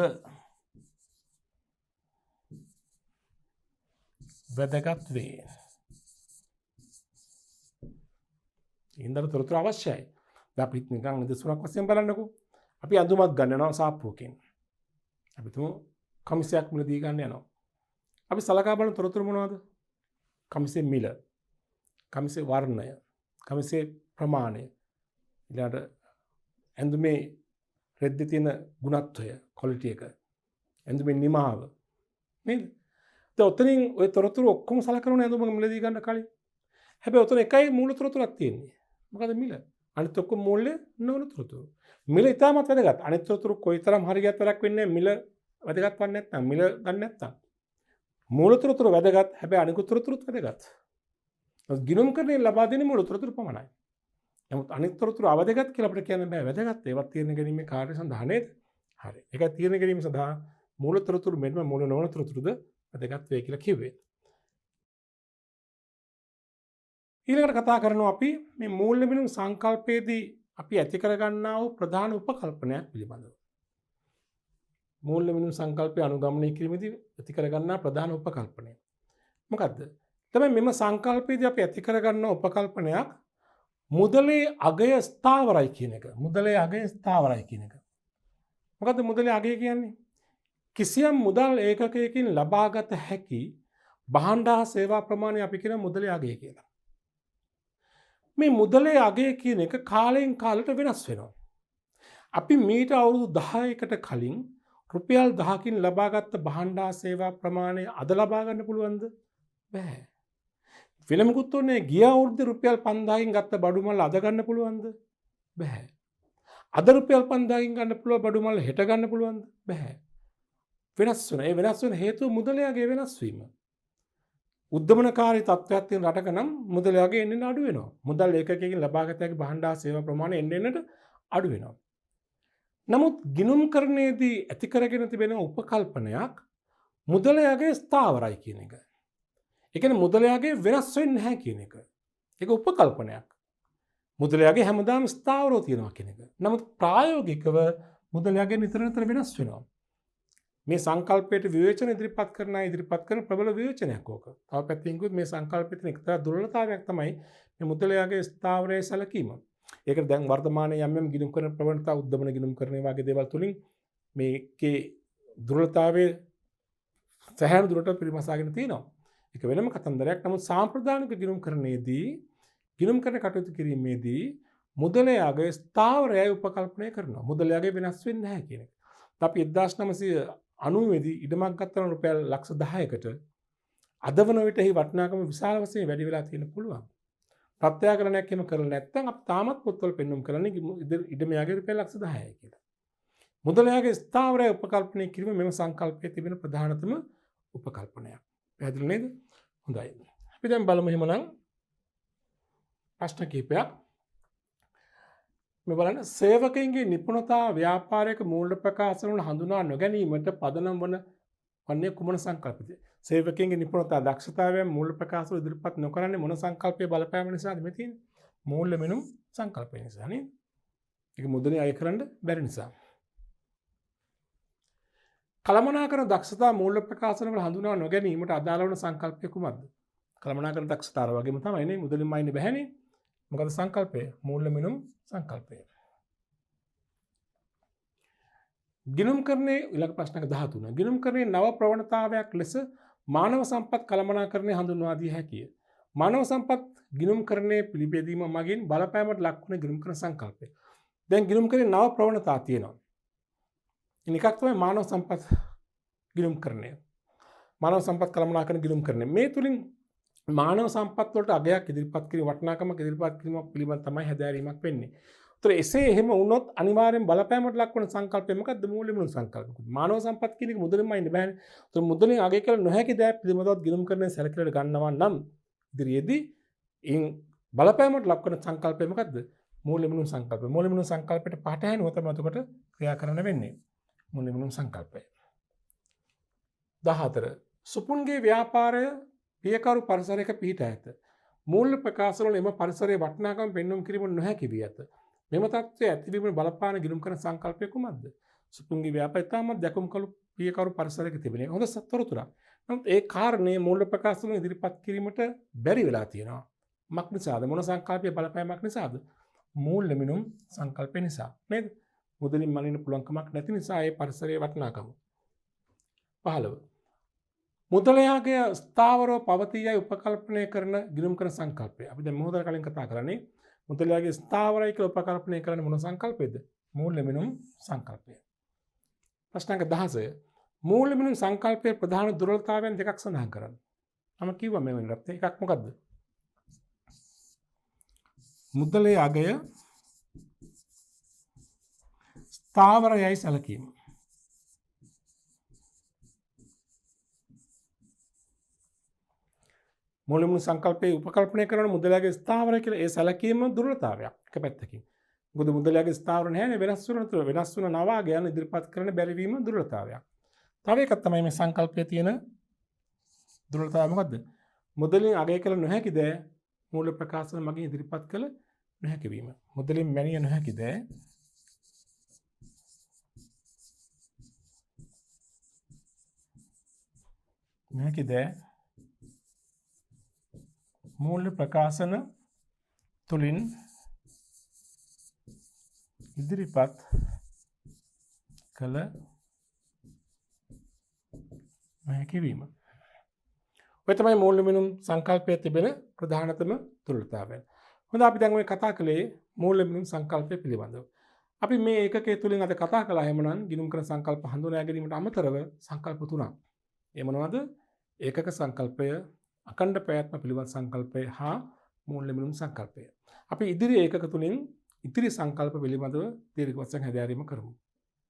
[SPEAKER 1] වැදගත් වේ. ඉන්දර තොරතුරු අවශ්‍යයි. අපි නිකන් නිදසුනක් වශයෙන් බලන්නකෝ. අපි අඳුමක් ගන්න යනවා සාප්පුවකින්. අපි තුමු කමිසයක් මුලදී ගන්න යනවා. අපි සලකා බලන තොරතුරු මොනවද? කමිසේ මිල, කමිසේ වර්ණය, කමිසේ ප්‍රමාණය, ඊළඟට ඇඳුමේ රෙද්දේ තියෙන ගුණත්වය, ක්වොලිටි එක, ඇඳුමේ නිමාව නේද? දැන් ඔතනින් ওই තොරතුරු ඔක්කොම සලකනවා නේද ඔබ මිලදී ගන්න කලින්. හැබැයි ඔතන එකයි මූල තොරතුරක් තියෙන්නේ. මොකද මිල. අනිත් ඔක්කොම මූල්‍ය නොවන තොරතුරු. මිල ඉතාමත් වැදගත්. අනිත් තොරතුරු කොයිතරම් හරියට වැඩක් වෙන්නේ මිල වැදගත් වන්නේ නැත්නම් මිල ගන්න නැත්නම්. මූල තොරතුරු වැදගත්. හැබැයි අනිකුත් තොරතුරුත් වැදගත්. ගිණුම් කරන්නේ ලබා දෙන්නේ මූල තොරතුරු පමණයි. නමුත් අනිත් තොරතුරු අවදගත් කියලා අපිට කියන්න බෑ. වැදගත් ඒවත් තීරණ ගැනීමේ කාර්ය සඳහා නේද? හරි. ඒකයි තීරණ ගැනීම සඳහා මූල තොරතුරු මෙන්න මූල නොවන තොරතුරුද වැදගත් වේ කියලා කිව්වේ. ඊළඟට කතා කරනවා අපි මේ මූල්‍ය මිනුම් සංකල්පයේදී අපි ඇති කරගන්නා වූ ප්‍රධාන උපකල්පනයක් පිළිබඳව. මූල්‍ය මිනුම් සංකල්පය අනුගමනය කිරීමේදී ඇති කරගන්නා ප්‍රධාන උපකල්පනය. මොකද්ද? තමයි මෙම සංකල්පයේදී අපි ඇති කරගන්න උපකල්පනයක් මුදලේ අගය ස්ථාවරයි කියන එක. මුදලේ අගය ස්ථාවරයි කියන එක. මොකද්ද මුදලේ අගය කියන්නේ? කිසියම් මුදල් ඒකකයකින් ලබාගත හැකි භාණ්ඩ හා සේවා ප්‍රමාණය අපි කියන මුදලේ අගය කියලා. මේ මුදලේ අගය කියන එක කාලයෙන් කාලට වෙනස් වෙනවා. අපි මීට අවුරුදු 10කට කලින් රුපියල් 10කින් ලබාගත් භාණ්ඩ හා සේවා ප්‍රමාණය අද ලබා ගන්න පුළුවන්ද? බෑ. වෙන මොකුත් උන්නේ ගිය අවුරුද්දේ රුපියල් 5000කින් ගත්ත බඩු මල් අද ගන්න පුළුවන්ද? බෑ. අද රුපියල් 5000කින් ගන්න පුළුවන් බඩු මල් හෙට ගන්න පුළුවන්ද? බෑ. වෙනස් වෙනවා. ඒ වෙනස් වෙන හේතුව මුදලේ අගය වෙනස් වීම. උද්දමනකාරී තත්ත්වයක් තියෙන රටක නම් මුදලේ අගය එන්න අඩු වෙනවා. මුදල් ඒකකයකින් ලබාගත හැකි භාණ්ඩ හා සේවා ප්‍රමාණය එන්නට අඩු වෙනවා. නමුත් ගිණුම් කරණයේදී ඇති කරගෙන තිබෙන උපකල්පනයක් මුදලේ අගය ස්ථාවරයි කියන එක. ඒ කියන්නේ මුදලේ අගය වෙනස් වෙන්නේ නැහැ කියන එක. ඒක උපකල්පනයක්. මුදලේ අගය හැමදාම ස්ථාවරව තියෙනවා කියන එක. නමුත් ප්‍රායෝගිකව මුදලේ අගය නිතර නිතර වෙනස් වෙනවා. මේ සංකල්පයට විවේචන ඉදිරිපත් කරන ප්‍රබල විවේචනයක් ඕක. තව පැත්තකින් කිව්වොත් මේ සංකල්පෙත් එක්තරා දුර්වලතාවයක් තමයි මේ මුදලේ අගය ස්ථාවරයේ සැලකීම. ඒකට දැන් වර්තමානයේ යම් ගිණුම් කරන ප්‍රවණතා උද්දමන ගිණුම් කරන වගේ දේවල් තුලින් මේකේ දුර්වලතාවය සැහැණු දුරට පිරිමසාගෙන තියෙනවා. ඒක වෙනම කතන්දරයක්. නමුත් සාම්ප්‍රදායික ගිණුම් කරණයේදී ගිණුම් කරන කටයුතු කිරීමේදී මුදලයාගේ ස්ථාවරයයි උපකල්පනය කරනවා. මුදලයාගේ වෙනස් වෙන්නේ නැහැ කියන එක. අපි 1990 දී ඉඩමක් ගත්තා රුපියල් ලක්ෂ 10කට අද වන විට එහි වටිනාකම විශාල වශයෙන් වැඩි වෙලා තියෙන පුළුවන්. ප්‍රත්‍යාකරණයක් එහෙම කරලා නැත්නම් අපි තාමත් පොත්වල පෙන්වුම් කරන්නේ ඉඩමයාගේ රුපියල් ලක්ෂ 10යි කියලා. මුදලයාගේ ස්ථාවරය උපකල්පනය කිරීම මෙම සංකල්පයේ තිබෙන ප්‍රධානතම උපකල්පනයක්. පැහැදිලි නේද? හොඳයි. අපි දැන් බලමු එහෙමනම් ප්‍රශ්න කිහිපයක්. මේ බලන්න සේවකයන්ගේ නිපුණතා ව්‍යාපාරයක මූල්‍ය ප්‍රකාශන වල හඳුනා නොගැනීමට පදනම් වන වන්නේ කුමන සංකල්පද? සේවකයන්ගේ නිපුණතා දක්ෂතාවයන් මූල්‍ය ප්‍රකාශ වල ඉදිරිපත් නොකරන්නේ මොන සංකල්පයේ බලපෑම නිසාද මේ තියෙන්නේ? මූල්‍ය මෙනුම් සංකල්පය නිසා නේද? ඒක මුදලින් අය කරන්න බැරි නිසා. කළමනාකරන දක්ෂතා මූල්‍ය ප්‍රකාශන වල හඳුනා නොගැනීමට අදාළ වන සංකල්පය කුමක්ද? කළමනාකරන දක්ෂතාව වගේම තමයි නේ මුදලින්ම අයින්නේ බැහැනේ. මොකද සංකල්පය? මූල්‍ය මෙනුම් සංකල්පය. ගිණුම් කරන්නේ ඊළඟ ප්‍රශ්නක 13. ගිණුම් කරන්නේ නව ප්‍රවණතාවයක් ලෙස මානව සම්පත් කළමනාකරණය හඳුන්වා දිය හැකිය. මානව සම්පත් ගිණුම් කරන්නේ පිළිපැදීම මගින් බලපෑමට ලක්වන ගිණුම් කරන සංකල්පය. දැන් ගිණුම් කරන්නේ නව ප්‍රවණතා තියෙනවා. එකක් තමයි මානව සම්පත් ගිණුම් කරණය. මානව සම්පත් කළමනාකරණ ගිණුම් කරණය. මේ තුලින් මානව සම්පත් වලට අගයක් ඉදිරිපත් කිරීම වටිනාකමක් ඉදිරිපත් කිරීමක් පිළිබඳ තමයි හැදෑරීමක් වෙන්නේ. ඒතර එසේ එහෙම වුණොත් අනිවාර්යෙන් බලපෑමට ලක්වන සංකල්පය මොකක්ද? මූල්‍ය මෙනුම් සංකල්ප. මානව සම්පත් කියන එක මුදලින්ම ඉන්නේ බෑනේ. ඒතර මුදලින් අගය කළ නොහැකි දෑ පිළිබඳව ගිණුම් කරන සැලකිලිට ගන්නවා නම් ඉදිරියේදී ඉන් බලපෑමට ලක්වන සංකල්පය මොකක්ද? මූල්‍ය මෙනුම් සංකල්පය. මූල්‍ය මෙනුම් සංකල්පයට පටහැනිව තමයි එතකොට ක්‍රියා කරන්න වෙන්නේ. මූල්‍ය මෙනුම් සංකල්පය. 14. සුපුන්ගේ ව්‍යාපාරය පියකරු පරිසරයක පිහිට ඇත. මූල්‍ය ප්‍රකාශන වල එම පරිසරයේ වටිනාකම පෙන්වීම කිරීම නොහැකි වී ඇත. මෙම තත්ත්වය ඇතිවීම බලපාන ගිණුම් කරන සංකල්පය කුමක්ද? සුපුන්ගේ ව්‍යාපාරය තාමත් දැකුම් කළු පියකරු පරිසරයක තිබෙන හොඳ තොරතුරක්. නමුත් ඒ කාරණේ මූල්‍ය ප්‍රකාශන ඉදිරිපත් කිරීමට බැරි වෙලා තියෙනවා. මක් නිසාද? මොන සංකල්පයේ බලපෑමක් නිසාද? මූල්‍ය මෙනුම් සංකල්පය නිසා. නේද? මුදලින් මනින්න පුළුවන්කමක් නැති නිසා ඒ පරිසරයේ වටිනාකම. 15. මුදලයාගේ ස්ථාවරව පවතියයි උපකල්පනය කරන ගිණුම් කරන සංකල්පය. අපි දැන් මොහොතකට කලින් කතා කරන්නේ මුදලයාගේ ස්ථාවරයි කියලා උපකල්පනය කරන මොන සංකල්පයද? මූල්‍ය මෙනුම් සංකල්පය. ප්‍රශ්න 16. මූල්‍ය මෙනුම් සංකල්පයේ ප්‍රධාන දුර්වලතාවයන් දෙකක් සඳහන් කරන්න. මම කිව්වා මේ වෙනකොට එකක් මොකද්ද? මුදලේ අගය ස්ථාවරයයි සැලකීම. මූල්‍ය මෙනුම් සංකල්පයේ උපකල්පනය කරන මුදලයාගේ ස්ථාවරය කියලා ඒ සැලකීම දුර්වලතාවයක් එක පැත්තකින්. මොකද මුදලයාගේ ස්ථාවර නැහැනේ වෙනස් වෙන නවාගයන් ඉදිරිපත් කරන බැරි වීම දුර්වලතාවයක්. තව එකක් තමයි මේ සංකල්පයේ තියෙන දුර්වලතාවය මොකද්ද? මුදලින් අගය කළ නොහැකි දෑ මූල්‍ය ප්‍රකාශන මගින් ඉදිරිපත් කළ නොහැකි වීම. මුදලින් මැනිය නොහැකි දෑ මූල්‍ය ප්‍රකාශන තුළින් ඉදිරිපත් කළ නොහැකි වීම. ඔය තමයි මූල්‍ය මෙනුම් සංකල්පයේ තිබෙන ප්‍රධානතම දුර්වලතාවය. හොඳ අපි දැන් ඔය කතා කළේ මූල්‍ය මෙනුම් සංකල්පය පිළිබඳව. අපි මේ ඒකකයේ තුලින් අද කතා කළා හැමනම් ගිණුම් කරන සංකල්ප හඳුනා ගැනීමට අමතරව සංකල්ප තුනක්. ඒ මොනවද? ඒකක සංකල්පය, අඛණ්ඩ ප්‍රයත්න පිළිබඳ සංකල්පය හා මූල්‍ය මෙනුම් සංකල්පය. අපි ඉදිරි ඒකක තුලින් ඉතිරි සංකල්ප පිළිබඳව දීර්ඝ වශයෙන් හැදෑරීම කරමු.